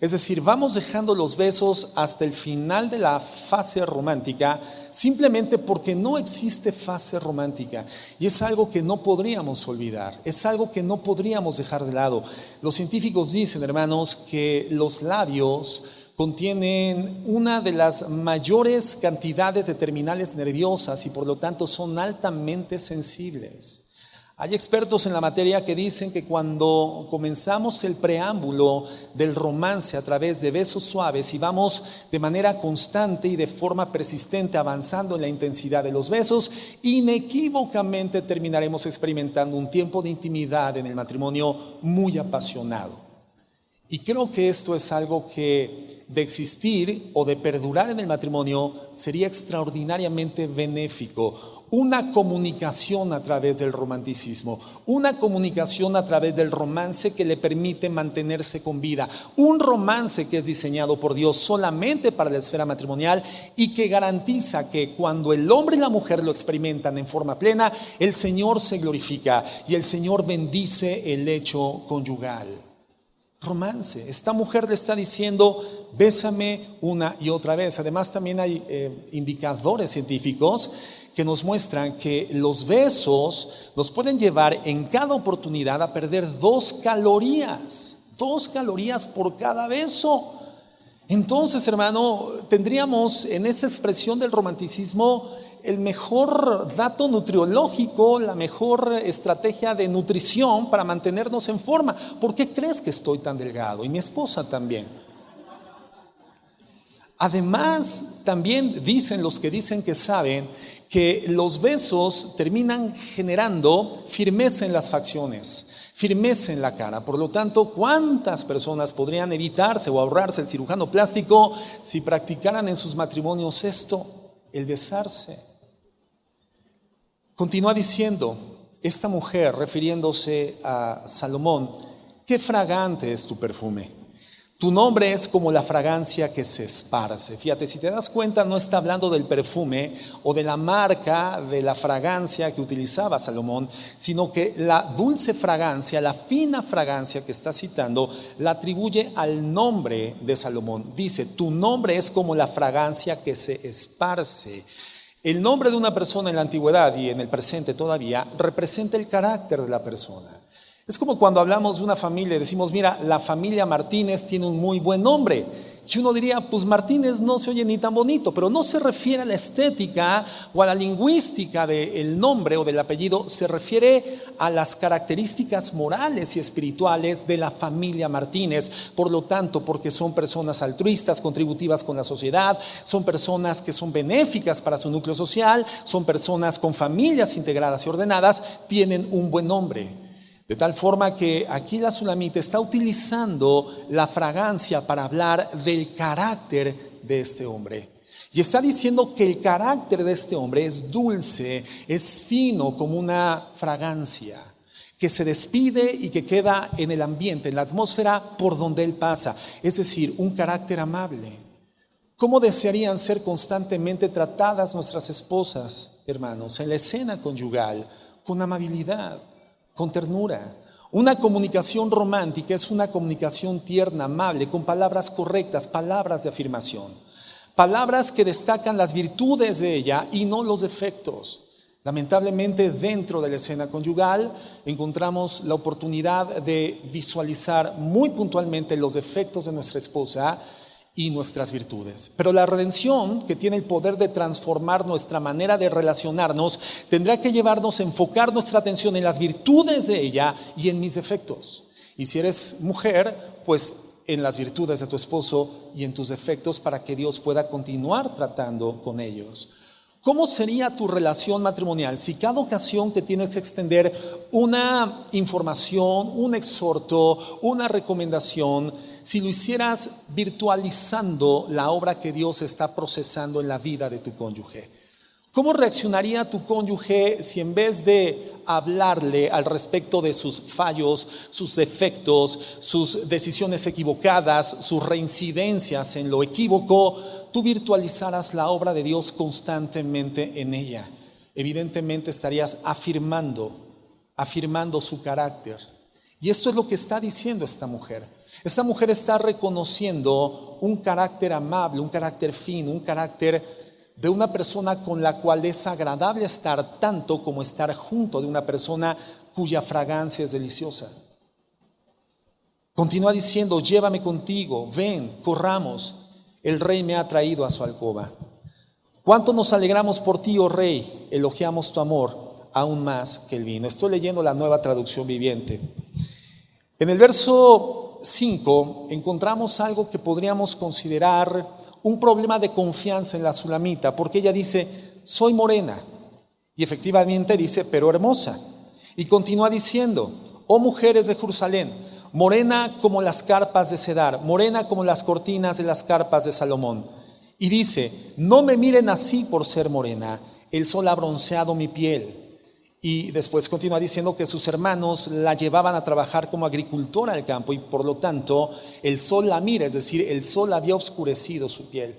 Es decir, vamos dejando los besos hasta el final de la fase romántica, simplemente porque no existe fase romántica. Y es algo que no podríamos olvidar, es algo que no podríamos dejar de lado. Los científicos dicen, hermanos, que los labios contienen una de las mayores cantidades de terminales nerviosas y por lo tanto son altamente sensibles. Hay expertos en la materia que dicen que cuando comenzamos el preámbulo del romance a través de besos suaves y vamos de manera constante y de forma persistente avanzando en la intensidad de los besos, inequívocamente terminaremos experimentando un tiempo de intimidad en el matrimonio muy apasionado. Y creo que esto es algo que de existir o de perdurar en el matrimonio sería extraordinariamente benéfico. Una comunicación a través del romanticismo, una comunicación a través del romance que le permite mantenerse con vida, un romance que es diseñado por Dios solamente para la esfera matrimonial y que garantiza que cuando el hombre y la mujer lo experimentan en forma plena, el Señor se glorifica y el Señor bendice el hecho conyugal. Romance. Esta mujer le está diciendo: bésame una y otra vez. Además, también hay indicadores científicos que nos muestran que los besos nos pueden llevar en cada oportunidad a perder 2 calorías por cada beso. Entonces, hermano, tendríamos en esta expresión del romanticismo el mejor dato nutriológico, la mejor estrategia de nutrición para mantenernos en forma. ¿Por qué crees que estoy tan delgado? Y mi esposa también. Además, también dicen los que dicen que saben que los besos terminan generando firmeza en las facciones, firmeza en la cara. Por lo tanto, ¿cuántas personas podrían evitarse o ahorrarse el cirujano plástico si practicaran en sus matrimonios esto, el besarse? Continúa diciendo esta mujer, refiriéndose a Salomón: qué fragante es tu perfume. Tu nombre es como la fragancia que se esparce. Fíjate, si te das cuenta, no está hablando del perfume o de la marca de la fragancia que utilizaba Salomón, sino que la dulce fragancia, la fina fragancia que está citando, la atribuye al nombre de Salomón. Dice, tu nombre es como la fragancia que se esparce. El nombre de una persona en la antigüedad y en el presente todavía representa el carácter de la persona. Es como cuando hablamos de una familia y decimos, mira, la familia Martínez tiene un muy buen nombre. Y uno diría, pues Martínez no se oye ni tan bonito, pero no se refiere a la estética o a la lingüística del nombre o del apellido, se refiere a las características morales y espirituales de la familia Martínez. Por lo tanto, porque son personas altruistas, contributivas con la sociedad, son personas que son benéficas para su núcleo social, son personas con familias integradas y ordenadas, tienen un buen nombre. De tal forma que aquí la Sulamita está utilizando la fragancia para hablar del carácter de este hombre. Y está diciendo que el carácter de este hombre es dulce, es fino como una fragancia, que se despide y que queda en el ambiente, en la atmósfera por donde él pasa. Es decir, un carácter amable. ¿Cómo desearían ser constantemente tratadas nuestras esposas, hermanos, en la escena conyugal, con amabilidad, con ternura? Una comunicación romántica es una comunicación tierna, amable, con palabras correctas, palabras de afirmación, palabras que destacan las virtudes de ella y no los defectos. Lamentablemente, dentro de la escena conyugal encontramos la oportunidad de visualizar muy puntualmente los defectos de nuestra esposa y nuestras virtudes. Pero la redención, que tiene el poder de transformar nuestra manera de relacionarnos, tendrá que llevarnos a enfocar nuestra atención en las virtudes de ella y en mis defectos. Y si eres mujer, pues en las virtudes de tu esposo y en tus defectos, para que Dios pueda continuar tratando con ellos. ¿Cómo sería tu relación matrimonial si cada ocasión que tienes que extender una información, un exhorto, una recomendación, si lo hicieras virtualizando la obra que Dios está procesando en la vida de tu cónyuge? ¿Cómo reaccionaría tu cónyuge si en vez de hablarle al respecto de sus fallos, sus defectos, sus decisiones equivocadas, sus reincidencias en lo equívoco, tú virtualizaras la obra de Dios constantemente en ella? Evidentemente estarías afirmando su carácter. Y esto es lo que está diciendo esta mujer. Esta mujer está reconociendo un carácter amable, un carácter fino, un carácter de una persona con la cual es agradable estar, tanto como estar junto de una persona cuya fragancia es deliciosa. Continúa diciendo, llévame contigo, ven, corramos, el rey me ha traído a su alcoba. Cuánto nos alegramos por ti, oh rey, elogiamos tu amor aún más que el vino. Estoy leyendo la Nueva Traducción Viviente. En el verso 5 encontramos algo que podríamos considerar un problema de confianza en la Sulamita, porque ella dice, soy morena, y efectivamente dice, pero hermosa. Y continúa diciendo, oh mujeres de Jerusalén, morena como las carpas de Cedar, morena como las cortinas de las carpas de Salomón. Y dice, no me miren así por ser morena, el sol ha bronceado mi piel. Y después continúa diciendo que sus hermanos la llevaban a trabajar como agricultora al campo y por lo tanto el sol la mira, es decir, el sol había oscurecido su piel.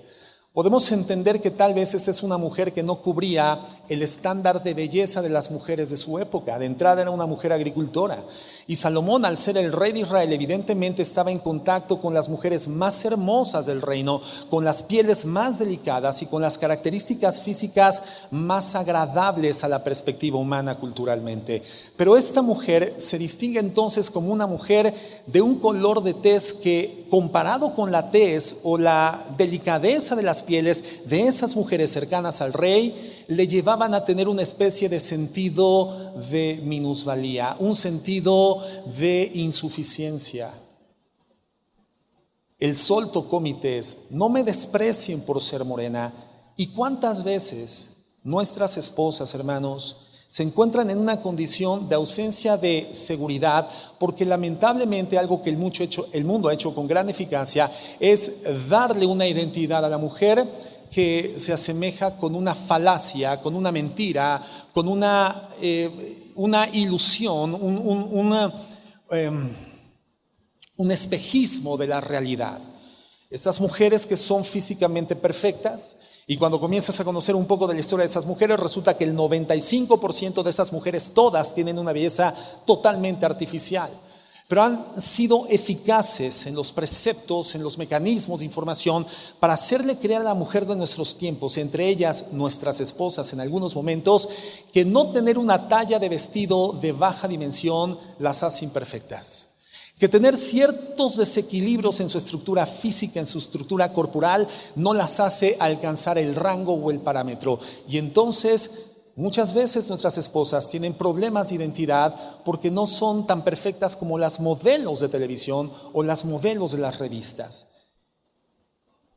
Podemos entender que tal vez esta es una mujer que no cubría el estándar de belleza de las mujeres de su época. De entrada era una mujer agricultora. Y Salomón, al ser el rey de Israel, evidentemente estaba en contacto con las mujeres más hermosas del reino, con las pieles más delicadas y con las características físicas más agradables a la perspectiva humana culturalmente. Pero esta mujer se distingue entonces como una mujer de un color de tez que, comparado con la tez o la delicadeza de las pieles de esas mujeres cercanas al rey, le llevaban a tener una especie de sentido de minusvalía, un sentido de insuficiencia. El sol tocó mi tez, no me desprecien por ser morena. ¿Y cuántas veces nuestras esposas, hermanos, se encuentran en una condición de ausencia de seguridad? Porque lamentablemente algo que el mundo ha hecho con gran eficacia es darle una identidad a la mujer que se asemeja con una falacia, con una mentira, con una ilusión, un espejismo de la realidad. Estas mujeres que son físicamente perfectas, y cuando comienzas a conocer un poco de la historia de esas mujeres, resulta que el 95% de esas mujeres todas tienen una belleza totalmente artificial. Pero han sido eficaces en los preceptos, en los mecanismos de información para hacerle creer a la mujer de nuestros tiempos, entre ellas nuestras esposas en algunos momentos, que no tener una talla de vestido de baja dimensión las hace imperfectas. Que tener ciertos desequilibrios en su estructura física, en su estructura corporal, no las hace alcanzar el rango o el parámetro. Y entonces muchas veces nuestras esposas tienen problemas de identidad porque no son tan perfectas como las modelos de televisión o las modelos de las revistas.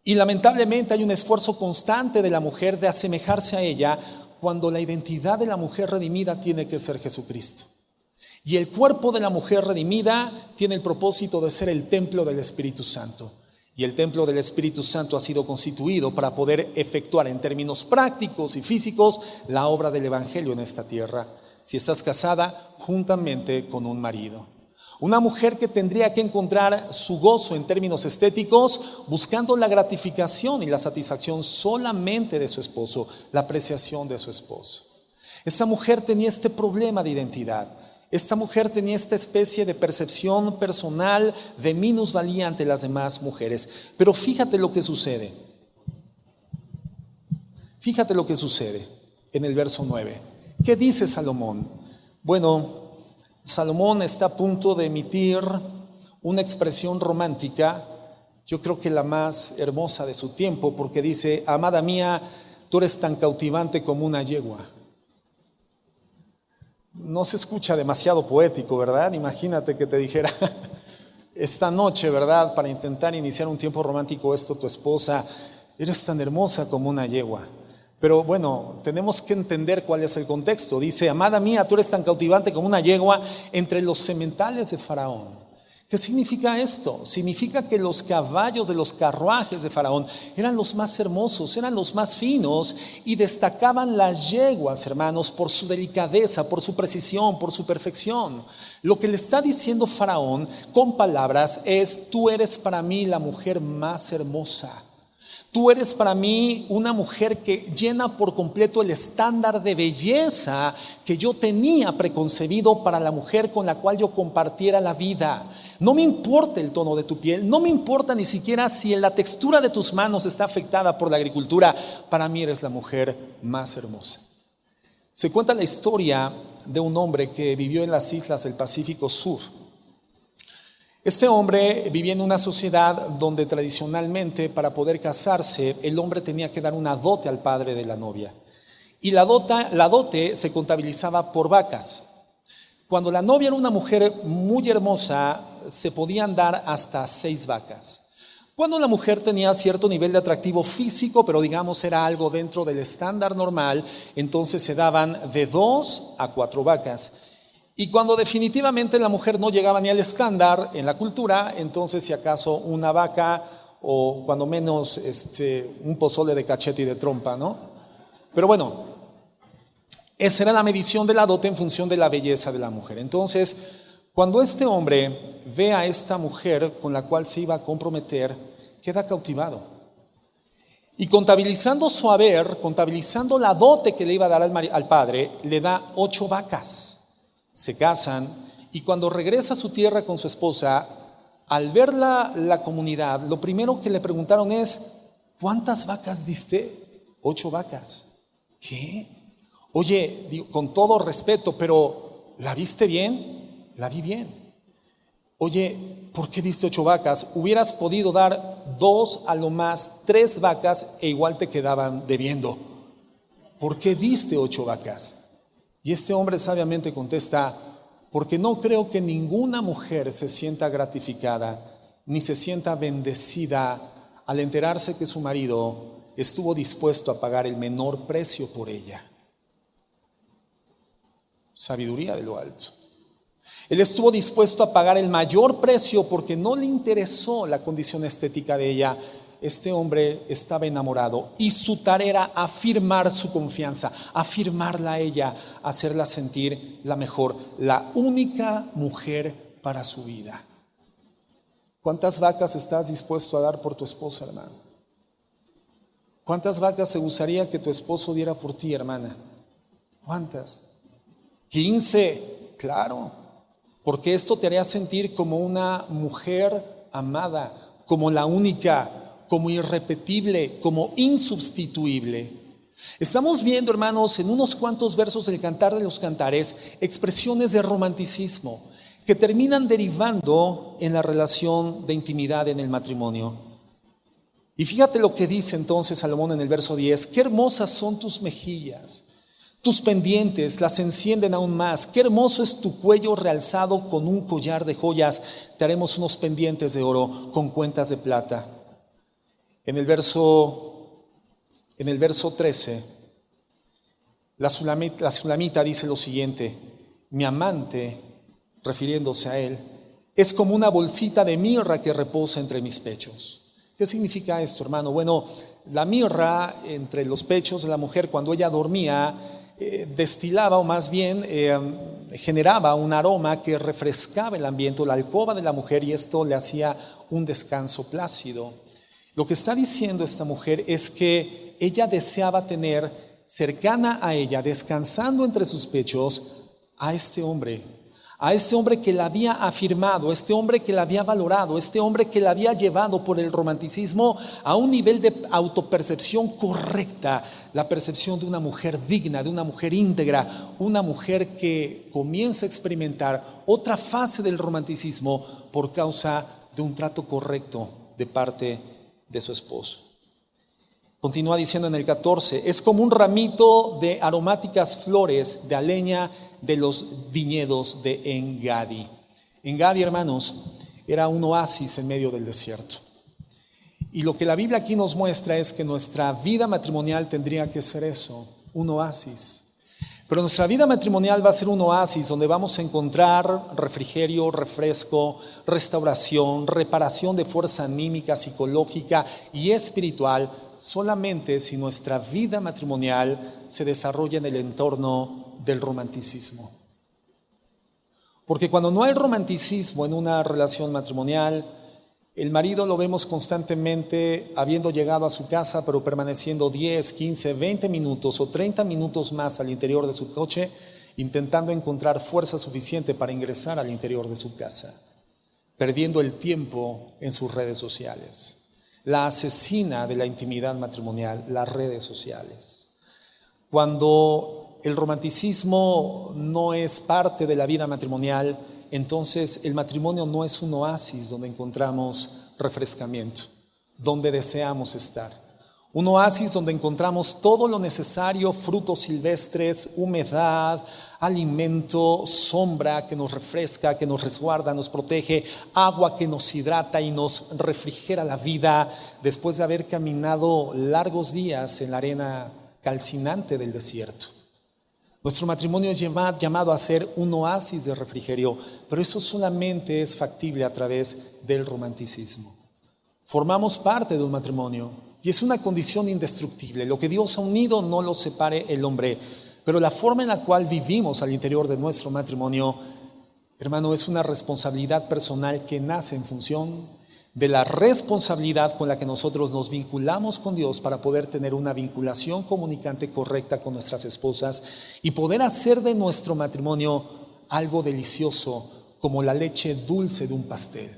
Y lamentablemente hay un esfuerzo constante de la mujer de asemejarse a ella, cuando la identidad de la mujer redimida tiene que ser Jesucristo. Y el cuerpo de la mujer redimida tiene el propósito de ser el templo del Espíritu Santo. Y el templo del Espíritu Santo ha sido constituido para poder efectuar en términos prácticos y físicos la obra del Evangelio en esta tierra. Si estás casada, juntamente con un marido. Una mujer que tendría que encontrar su gozo en términos estéticos buscando la gratificación y la satisfacción solamente de su esposo, la apreciación de su esposo. Esta mujer tenía este problema de identidad. Esta mujer tenía esta especie de percepción personal de minusvalía ante las demás mujeres. Pero fíjate lo que sucede. Fíjate lo que sucede en el verso 9. ¿Qué dice Salomón? Bueno, Salomón está a punto de emitir una expresión romántica, yo creo que la más hermosa de su tiempo, porque dice: amada mía, tú eres tan cautivante como una yegua. No se escucha demasiado poético, ¿verdad? Imagínate que te dijera esta noche, ¿verdad? Para intentar iniciar un tiempo romántico, tu esposa: eres tan hermosa como una yegua. Pero bueno, tenemos que entender cuál es el contexto. Dice: amada mía, tú eres tan cautivante como una yegua entre los sementales de Faraón. ¿Qué significa esto? Significa que los caballos de los carruajes de Faraón eran los más hermosos, eran los más finos, y destacaban las yeguas, hermanos, por su delicadeza, por su precisión, por su perfección. Lo que le está diciendo Faraón con palabras es: tú eres para mí la mujer más hermosa. Tú eres para mí una mujer que llena por completo el estándar de belleza que yo tenía preconcebido para la mujer con la cual yo compartiera la vida. No me importa el tono de tu piel, no me importa ni siquiera si la textura de tus manos está afectada por la agricultura. Para mí eres la mujer más hermosa. Se cuenta la historia de un hombre que vivió en las islas del Pacífico Sur. Este hombre vivía en una sociedad donde tradicionalmente, para poder casarse, el hombre tenía que dar una dote al padre de la novia. Y la dote se contabilizaba por vacas. Cuando la novia era una mujer muy hermosa, se podían dar hasta 6 vacas. Cuando la mujer tenía cierto nivel de atractivo físico, pero digamos era algo dentro del estándar normal, entonces se daban de 2 a 4 vacas. Y cuando definitivamente la mujer no llegaba ni al estándar en la cultura, entonces si acaso una vaca, o cuando menos un pozole de cachete y de trompa, ¿no? Pero bueno, esa era la medición de la dote en función de la belleza de la mujer. Entonces, cuando este hombre ve a esta mujer con la cual se iba a comprometer, queda cautivado. Y contabilizando su haber, contabilizando la dote que le iba a dar al padre, le da 8 vacas. Se casan y cuando regresa a su tierra con su esposa, al ver la comunidad, lo primero que le preguntaron es: ¿cuántas vacas diste? 8 vacas. ¿Qué? Oye, digo, con todo respeto, pero ¿la viste bien? La vi bien. Oye, ¿por qué diste 8 vacas? Hubieras podido dar 2, a lo más 3 vacas e igual te quedaban debiendo. ¿Por qué diste 8 vacas? Y este hombre sabiamente contesta: porque no creo que ninguna mujer se sienta gratificada ni se sienta bendecida al enterarse que su marido estuvo dispuesto a pagar el menor precio por ella. Sabiduría de lo alto. Él estuvo dispuesto a pagar el mayor precio porque no le interesó la condición estética de ella. Este hombre estaba enamorado y su tarea era afirmar su confianza, afirmarla a ella, hacerla sentir la mejor, la única mujer para su vida. ¿Cuántas vacas estás dispuesto a dar por tu esposa, hermano? ¿Cuántas vacas te gustaría que tu esposo diera por ti, hermana? ¿Cuántas? 15, claro, porque esto te haría sentir como una mujer amada, como la única, como irrepetible, como insubstituible. Estamos viendo, hermanos, en unos cuantos versos del Cantar de los Cantares, expresiones de romanticismo que terminan derivando en la relación de intimidad en el matrimonio. Y fíjate lo que dice entonces Salomón en el verso 10: qué hermosas son tus mejillas, tus pendientes las encienden aún más. Qué hermoso es tu cuello realzado con un collar de joyas. Te haremos unos pendientes de oro con cuentas de plata. En el verso 13, la Sulamita dice lo siguiente: mi amante, refiriéndose a él, es como una bolsita de mirra que reposa entre mis pechos. ¿Qué significa esto, hermano? Bueno, la mirra entre los pechos de la mujer cuando ella dormía destilaba, o más bien generaba un aroma que refrescaba el ambiente, la alcoba de la mujer, y esto le hacía un descanso plácido. Lo que está diciendo esta mujer es que ella deseaba tener cercana a ella, descansando entre sus pechos, a este hombre que la había afirmado, este hombre que la había valorado, este hombre que la había llevado por el romanticismo a un nivel de autopercepción correcta, la percepción de una mujer digna, de una mujer íntegra, una mujer que comienza a experimentar otra fase del romanticismo por causa de un trato correcto de parte de su esposo. Continúa diciendo en el 14: es como un ramito de aromáticas flores de aleña de los viñedos de En-Gadi. En-Gadi, hermanos, era un oasis en medio del desierto. Y lo que la Biblia aquí nos muestra es que nuestra vida matrimonial tendría que ser eso, un oasis. Pero nuestra vida matrimonial va a ser un oasis donde vamos a encontrar refrigerio, refresco, restauración, reparación de fuerza anímica, psicológica y espiritual, solamente si nuestra vida matrimonial se desarrolla en el entorno del romanticismo. Porque cuando no hay romanticismo en una relación matrimonial, el marido lo vemos constantemente habiendo llegado a su casa, pero permaneciendo 10, 15, 20 minutos o 30 minutos más al interior de su coche, intentando encontrar fuerza suficiente para ingresar al interior de su casa, perdiendo el tiempo en sus redes sociales. La asesina de la intimidad matrimonial, las redes sociales. Cuando el romanticismo no es parte de la vida matrimonial, entonces el matrimonio no es un oasis donde encontramos refrescamiento, donde deseamos estar. Un oasis donde encontramos todo lo necesario: frutos silvestres, humedad, alimento, sombra que nos refresca, que nos resguarda, nos protege, agua que nos hidrata y nos refrigera la vida después de haber caminado largos días en la arena calcinante del desierto. Nuestro matrimonio es llamado a ser un oasis de refrigerio, pero eso solamente es factible a través del romanticismo. Formamos parte de un matrimonio y es una condición indestructible. Lo que Dios ha unido no lo separe el hombre, pero la forma en la cual vivimos al interior de nuestro matrimonio, hermano, es una responsabilidad personal que nace en función de la responsabilidad con la que nosotros nos vinculamos con Dios para poder tener una vinculación comunicante correcta con nuestras esposas y poder hacer de nuestro matrimonio algo delicioso, como la leche dulce de un pastel,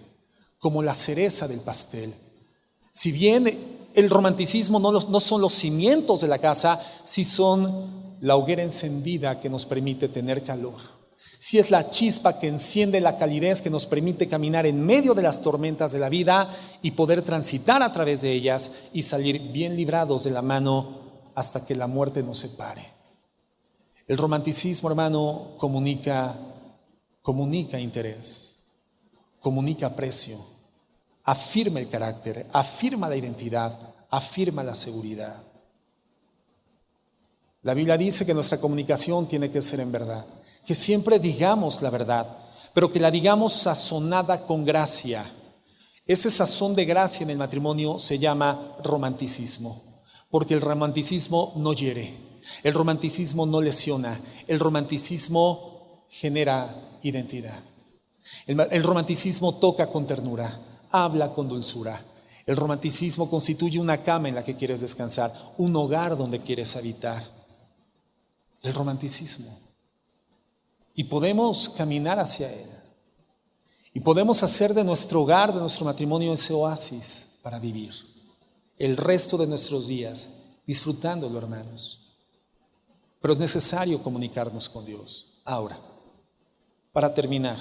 como la cereza del pastel. Si bien el romanticismo no son los cimientos de la casa, sí son la hoguera encendida que nos permite tener calor. Sí es la chispa que enciende la calidez que nos permite caminar en medio de las tormentas de la vida y poder transitar a través de ellas y salir bien librados de la mano hasta que la muerte nos separe. El romanticismo, hermano, comunica interés, comunica aprecio, afirma el carácter, afirma la identidad, afirma la seguridad. La Biblia dice que nuestra comunicación tiene que ser en verdad, que siempre digamos la verdad, pero que la digamos sazonada con gracia. Ese sazón de gracia en el matrimonio se llama romanticismo, porque el romanticismo no hiere, el romanticismo no lesiona, el romanticismo genera identidad. El romanticismo toca con ternura, habla con dulzura. El romanticismo constituye una cama en la que quieres descansar, un hogar donde quieres habitar. El romanticismo. Y podemos caminar hacia él. Y podemos hacer de nuestro hogar, de nuestro matrimonio, ese oasis para vivir el resto de nuestros días, disfrutándolo, hermanos. Pero es necesario comunicarnos con Dios. Ahora, para terminar,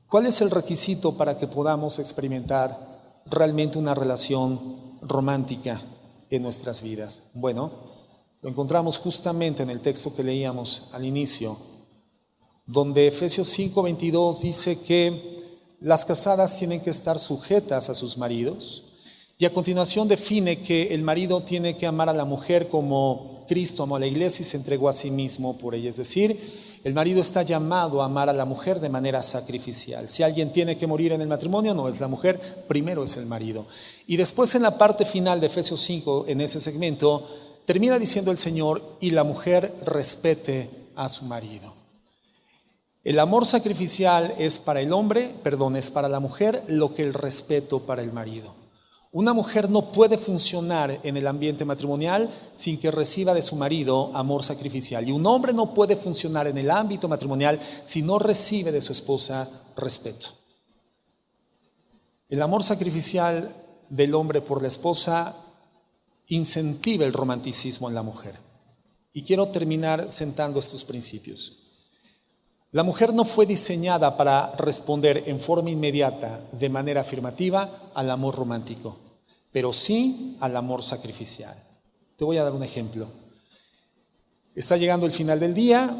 ¿cuál es el requisito para que podamos experimentar realmente una relación romántica en nuestras vidas? Bueno, lo encontramos justamente en el texto que leíamos al inicio, donde Efesios 5:22 dice que las casadas tienen que estar sujetas a sus maridos, y a continuación define que el marido tiene que amar a la mujer como Cristo amó a la iglesia y se entregó a sí mismo por ella. Es decir, el marido está llamado a amar a la mujer de manera sacrificial. Si alguien tiene que morir en el matrimonio, no es la mujer, primero es el marido. Y después, en la parte final de Efesios 5, en ese segmento, termina diciendo el Señor: y la mujer respete a su marido. El amor sacrificial es para el hombre, es para la mujer lo que el respeto para el marido. Una mujer no puede funcionar en el ambiente matrimonial sin que reciba de su marido amor sacrificial. Y un hombre no puede funcionar en el ámbito matrimonial si no recibe de su esposa respeto. El amor sacrificial del hombre por la esposa incentiva el romanticismo en la mujer. Y quiero terminar sentando estos principios. La mujer no fue diseñada para responder en forma inmediata, de manera afirmativa, al amor romántico, pero sí al amor sacrificial. Te voy a dar un ejemplo. Está llegando el final del día,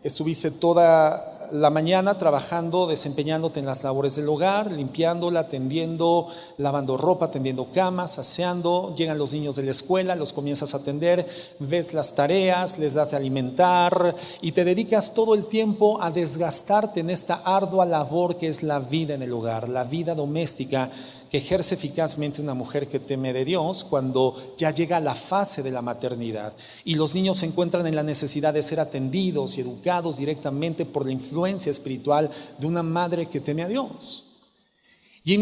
estuviste toda la mañana trabajando, desempeñándote en las labores del hogar, limpiándola, atendiendo, lavando ropa, tendiendo camas, aseando. Llegan los niños de la escuela, los comienzas a atender, ves las tareas, les das de alimentar y te dedicas todo el tiempo a desgastarte en esta ardua labor que es la vida en el hogar, la vida doméstica que ejerce eficazmente una mujer que teme de Dios cuando ya llega a la fase de la maternidad y los niños se encuentran en la necesidad de ser atendidos y educados directamente por la influencia espiritual de una madre que teme a Dios. Y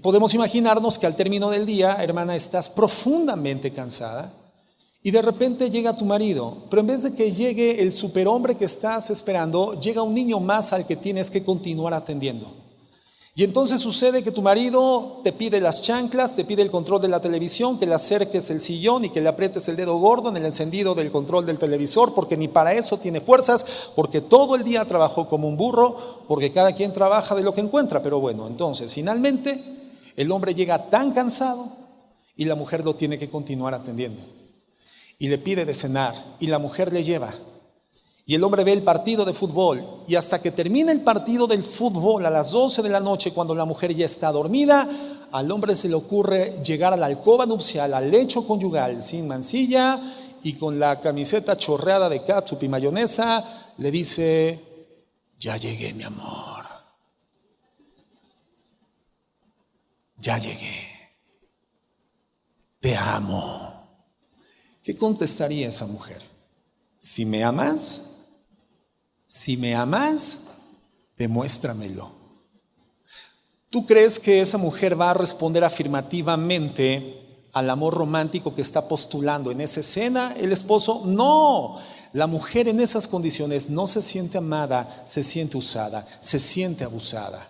podemos imaginarnos que al término del día, hermana, estás profundamente cansada y de repente llega tu marido, pero en vez de que llegue el superhombre que estás esperando, llega un niño más al que tienes que continuar atendiendo. Y entonces sucede que tu marido te pide las chanclas, te pide el control de la televisión, que le acerques el sillón y que le aprietes el dedo gordo en el encendido del control del televisor, porque ni para eso tiene fuerzas, porque todo el día trabajó como un burro, porque cada quien trabaja de lo que encuentra. Pero bueno, entonces finalmente el hombre llega tan cansado y la mujer lo tiene que continuar atendiendo. Y le pide de cenar y la mujer le lleva. Y el hombre ve el partido de fútbol y hasta que termina el partido del fútbol a las 12 de la noche, cuando la mujer ya está dormida, al hombre se le ocurre llegar a la alcoba nupcial, al lecho conyugal, sin mancilla y con la camiseta chorreada de catsup y mayonesa, le dice: ya llegué, mi amor, ya llegué, te amo. ¿Qué contestaría esa mujer? Si me amas, demuéstramelo. ¿Tú crees que esa mujer va a responder afirmativamente al amor romántico que está postulando en esa escena el esposo? No, la mujer en esas condiciones no se siente amada, se siente usada, se siente abusada.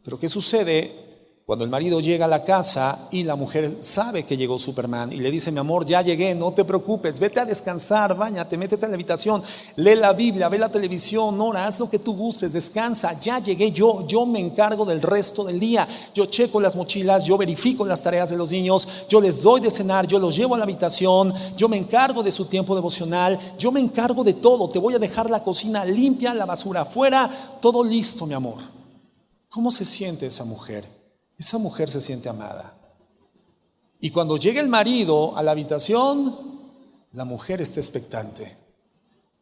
Pero ¿qué sucede cuando el marido llega a la casa y la mujer sabe que llegó Superman y le dice: mi amor, ya llegué, no te preocupes, vete a descansar, báñate, métete a la habitación, lee la Biblia, ve la televisión, ora, haz lo que tú gustes, descansa, ya llegué yo me encargo del resto del día, yo checo las mochilas, yo verifico las tareas de los niños, yo les doy de cenar, yo los llevo a la habitación, yo me encargo de su tiempo devocional, yo me encargo de todo, te voy a dejar la cocina limpia, la basura afuera, todo listo, mi amor? ¿Cómo se siente esa mujer? Esa mujer se siente amada. Y cuando llega el marido a la habitación, la mujer está expectante,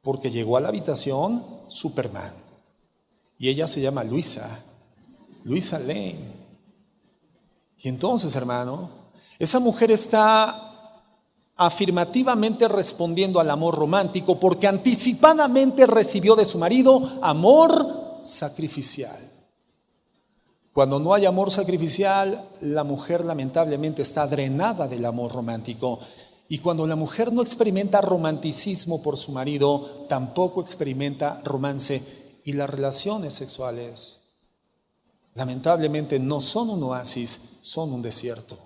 porque llegó a la habitación Superman. Y ella se llama Luisa Lane. Y entonces, hermano, esa mujer está afirmativamente respondiendo al amor romántico, porque anticipadamente recibió de su marido amor sacrificial. Cuando no hay amor sacrificial, la mujer lamentablemente está drenada del amor romántico. Y cuando la mujer no experimenta romanticismo por su marido, tampoco experimenta romance. Y las relaciones sexuales, lamentablemente, no son un oasis, son un desierto.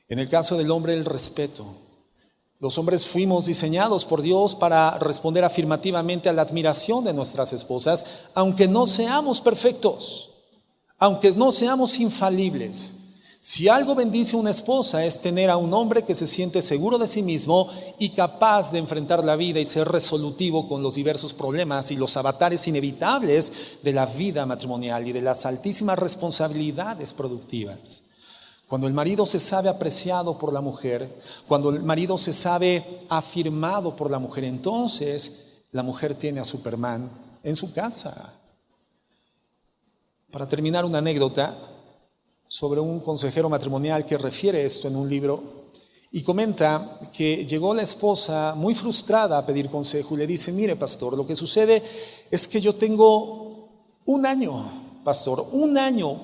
En el caso del hombre, el respeto. Los hombres fuimos diseñados por Dios para responder afirmativamente a la admiración de nuestras esposas, aunque no seamos perfectos, aunque no seamos infalibles. Si algo bendice a una esposa es tener a un hombre que se siente seguro de sí mismo y capaz de enfrentar la vida y ser resolutivo con los diversos problemas y los avatares inevitables de la vida matrimonial y de las altísimas responsabilidades productivas. Cuando el marido se sabe apreciado por la mujer, cuando el marido se sabe afirmado por la mujer, entonces la mujer tiene a Superman en su casa. Para terminar, una anécdota sobre un consejero matrimonial que refiere esto en un libro y comenta que llegó la esposa muy frustrada a pedir consejo y le dice: mire, pastor, lo que sucede es que yo tengo un año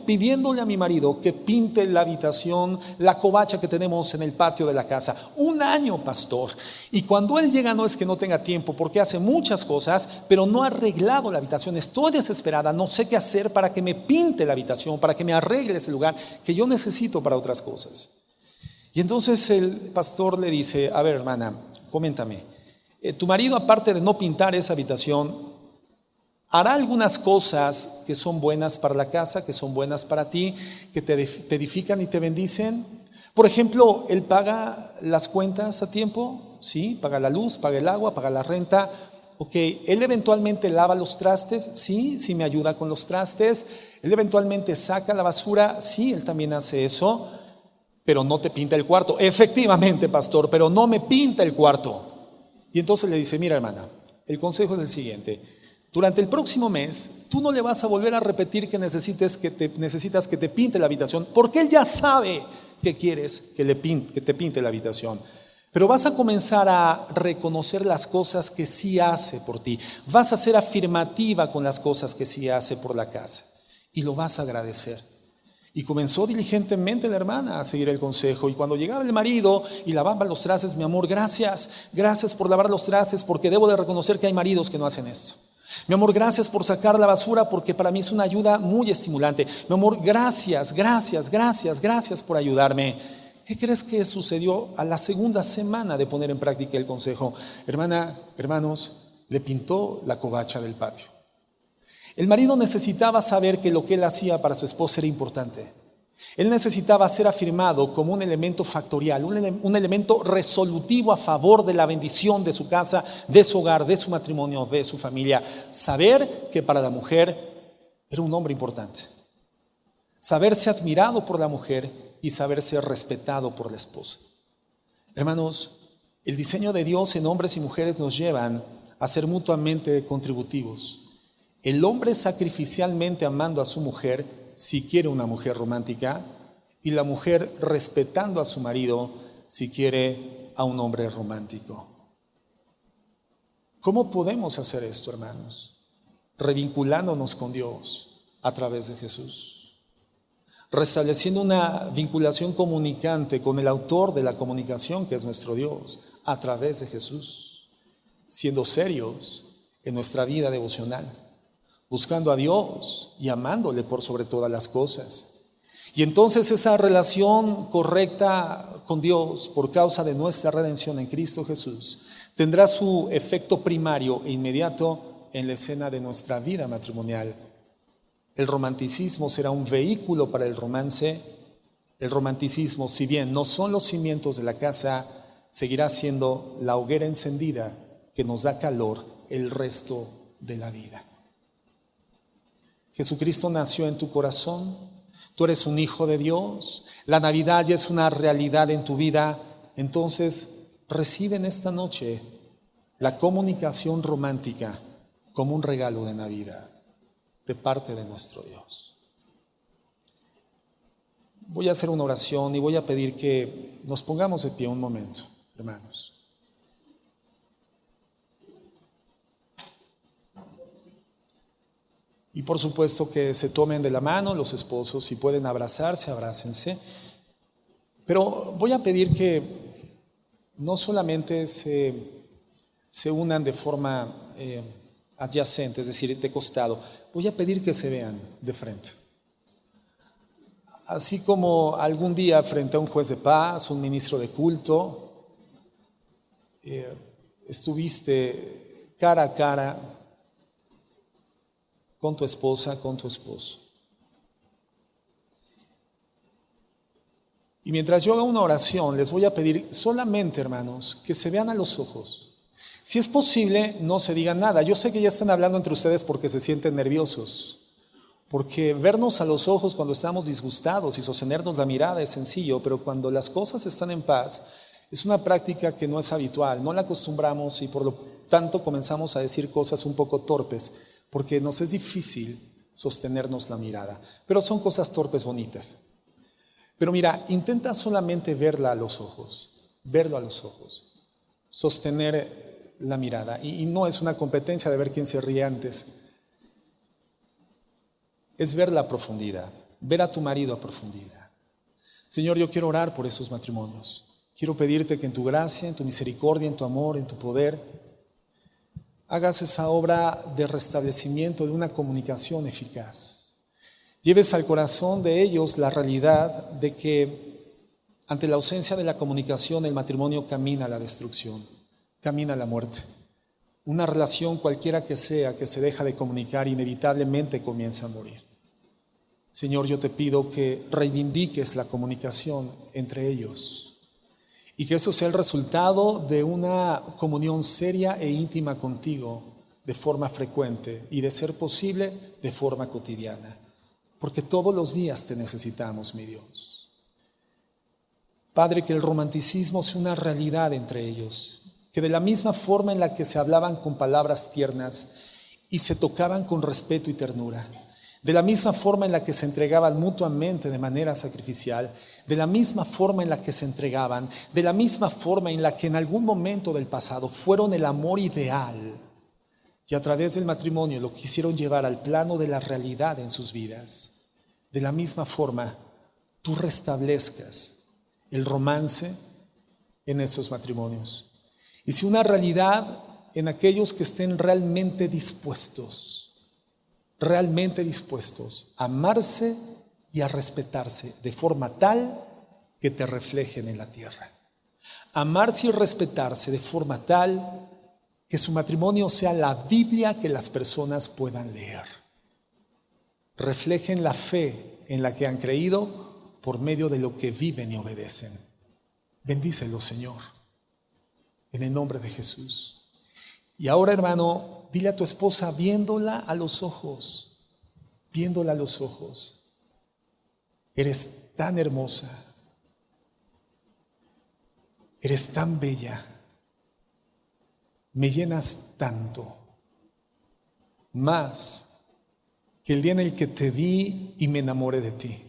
pidiéndole a mi marido que pinte la habitación, la covacha que tenemos en el patio de la casa. Un año, pastor. Y cuando él llega, no es que no tenga tiempo, porque hace muchas cosas, pero no ha arreglado la habitación. Estoy desesperada, no sé qué hacer para que me pinte la habitación, para que me arregle ese lugar que yo necesito para otras cosas. Y entonces el pastor le dice: a ver, hermana, coméntame, tu marido, aparte de no pintar esa habitación, hará algunas cosas que son buenas para la casa, que son buenas para ti, que te edifican y te bendicen. Por ejemplo, él paga las cuentas a tiempo, ¿sí? Paga la luz, paga el agua, paga la renta. Ok, él eventualmente lava los trastes, sí, sí me ayuda con los trastes. Él eventualmente saca la basura, sí, él también hace eso, pero no te pinta el cuarto. Efectivamente, pastor, pero no me pinta el cuarto. Y entonces le dice: mira, hermana, el consejo es el siguiente: durante el próximo mes, tú no le vas a volver a repetir que necesitas que te pinte la habitación, porque él ya sabe que quieres que te pinte la habitación. Pero vas a comenzar a reconocer las cosas que sí hace por ti. Vas a ser afirmativa con las cosas que sí hace por la casa. Y lo vas a agradecer. Y comenzó diligentemente la hermana a seguir el consejo. Y cuando llegaba el marido y lavaba los trastes: mi amor, gracias por lavar los trastes, porque debo de reconocer que hay maridos que no hacen esto. Mi amor, gracias por sacar la basura, porque para mí es una ayuda muy estimulante. Mi amor, gracias por ayudarme. ¿Qué crees que sucedió a la segunda semana de poner en práctica el consejo? Hermanos, le pintó la covacha del patio. El marido necesitaba saber que lo que él hacía para su esposa era importante. Él necesitaba ser afirmado como un elemento factorial, un elemento resolutivo a favor de la bendición de su casa, de su hogar, de su matrimonio, de su familia. Saber que para la mujer era un hombre importante. Saberse admirado por la mujer y saberse respetado por la esposa. Hermanos, el diseño de Dios en hombres y mujeres nos llevan a ser mutuamente contributivos. El hombre sacrificialmente amando a su mujer, si quiere una mujer romántica, y la mujer respetando a su marido si quiere a un hombre romántico. ¿Cómo podemos hacer esto, hermanos? Revinculándonos con Dios, a través de Jesús, restableciendo una vinculación comunicante con el autor de la comunicación, que es nuestro Dios, a través de Jesús, siendo serios en nuestra vida devocional, buscando a Dios y amándole por sobre todas las cosas. Y entonces esa relación correcta con Dios por causa de nuestra redención en Cristo Jesús tendrá su efecto primario e inmediato en la escena de nuestra vida matrimonial. El romanticismo será un vehículo para el romance. El romanticismo, si bien no son los cimientos de la casa, seguirá siendo la hoguera encendida que nos da calor el resto de la vida. Jesucristo nació en tu corazón. Tú eres un hijo de Dios. La Navidad ya es una realidad en tu vida. Entonces, recibe en esta noche la comunicación romántica como un regalo de Navidad de parte de nuestro Dios. Voy a hacer una oración y voy a pedir que nos pongamos de pie un momento, hermanos. Y por supuesto que se tomen de la mano los esposos, si pueden abrazarse, abrácense. Pero voy a pedir que no solamente se unan de forma adyacente, es decir, de costado. Voy a pedir que se vean de frente. Así como algún día frente a un juez de paz, un ministro de culto, estuviste cara a cara con tu esposa, con tu esposo. Y mientras yo haga una oración, les voy a pedir solamente, hermanos, que se vean a los ojos. Si es posible, no se digan nada. Yo sé que ya están hablando entre ustedes porque se sienten nerviosos, porque vernos a los ojos cuando estamos disgustados y sostenernos la mirada es sencillo, pero cuando las cosas están en paz, es una práctica que no es habitual, no la acostumbramos y por lo tanto comenzamos a decir cosas un poco torpes, porque nos es difícil sostenernos la mirada, pero son cosas torpes bonitas. Pero mira, intenta solamente verla a los ojos, verlo a los ojos, sostener la mirada. Y no es una competencia de ver quién se ríe antes, es ver la profundidad, ver a tu marido a profundidad. Señor, yo quiero orar por esos matrimonios. Quiero pedirte que en tu gracia, en tu misericordia, en tu amor, en tu poder, hagas esa obra de restablecimiento de una comunicación eficaz. Lleves al corazón de ellos la realidad de que ante la ausencia de la comunicación el matrimonio camina a la destrucción, camina a la muerte. Una relación cualquiera que sea que se deja de comunicar inevitablemente comienza a morir. Señor, yo te pido que reivindiques la comunicación entre ellos y que eso sea el resultado de una comunión seria e íntima contigo de forma frecuente y de ser posible de forma cotidiana, porque todos los días te necesitamos, mi Dios. Padre, que el romanticismo sea una realidad entre ellos, que de la misma forma en la que se hablaban con palabras tiernas y se tocaban con respeto y ternura, de la misma forma en la que se entregaban mutuamente de manera sacrificial, de la misma forma en la que se entregaban, de la misma forma en la que en algún momento del pasado fueron el amor ideal y a través del matrimonio lo quisieron llevar al plano de la realidad en sus vidas. De la misma forma, tú restablezcas el romance en esos matrimonios. Y si una realidad en aquellos que estén realmente dispuestos a amarse y a respetarse de forma tal que te reflejen en la tierra. Amarse y respetarse de forma tal que su matrimonio sea la Biblia que las personas puedan leer. Reflejen la fe en la que han creído por medio de lo que viven y obedecen. Bendícelo, Señor, en el nombre de Jesús. Y ahora, hermano, dile a tu esposa, viéndola a los ojos, eres tan hermosa, eres tan bella, me llenas tanto, más que el día en el que te vi y me enamoré de ti.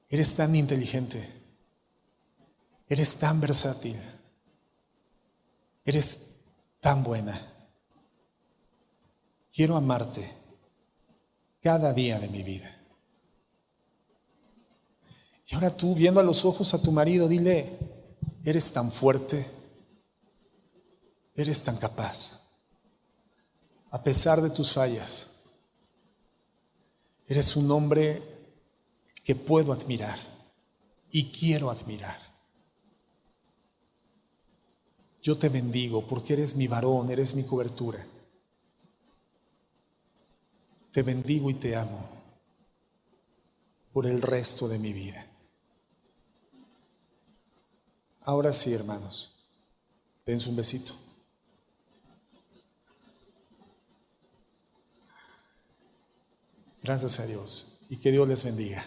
Eres tan inteligente, eres tan versátil, eres tan buena. Quiero amarte cada día de mi vida. Y ahora tú, viendo a los ojos a tu marido, dile: eres tan fuerte, eres tan capaz, a pesar de tus fallas. Eres un hombre que puedo admirar y quiero admirar. Yo te bendigo porque eres mi varón, eres mi cobertura. Te bendigo y te amo por el resto de mi vida. Ahora sí, hermanos, dense un besito. Gracias a Dios y que Dios les bendiga.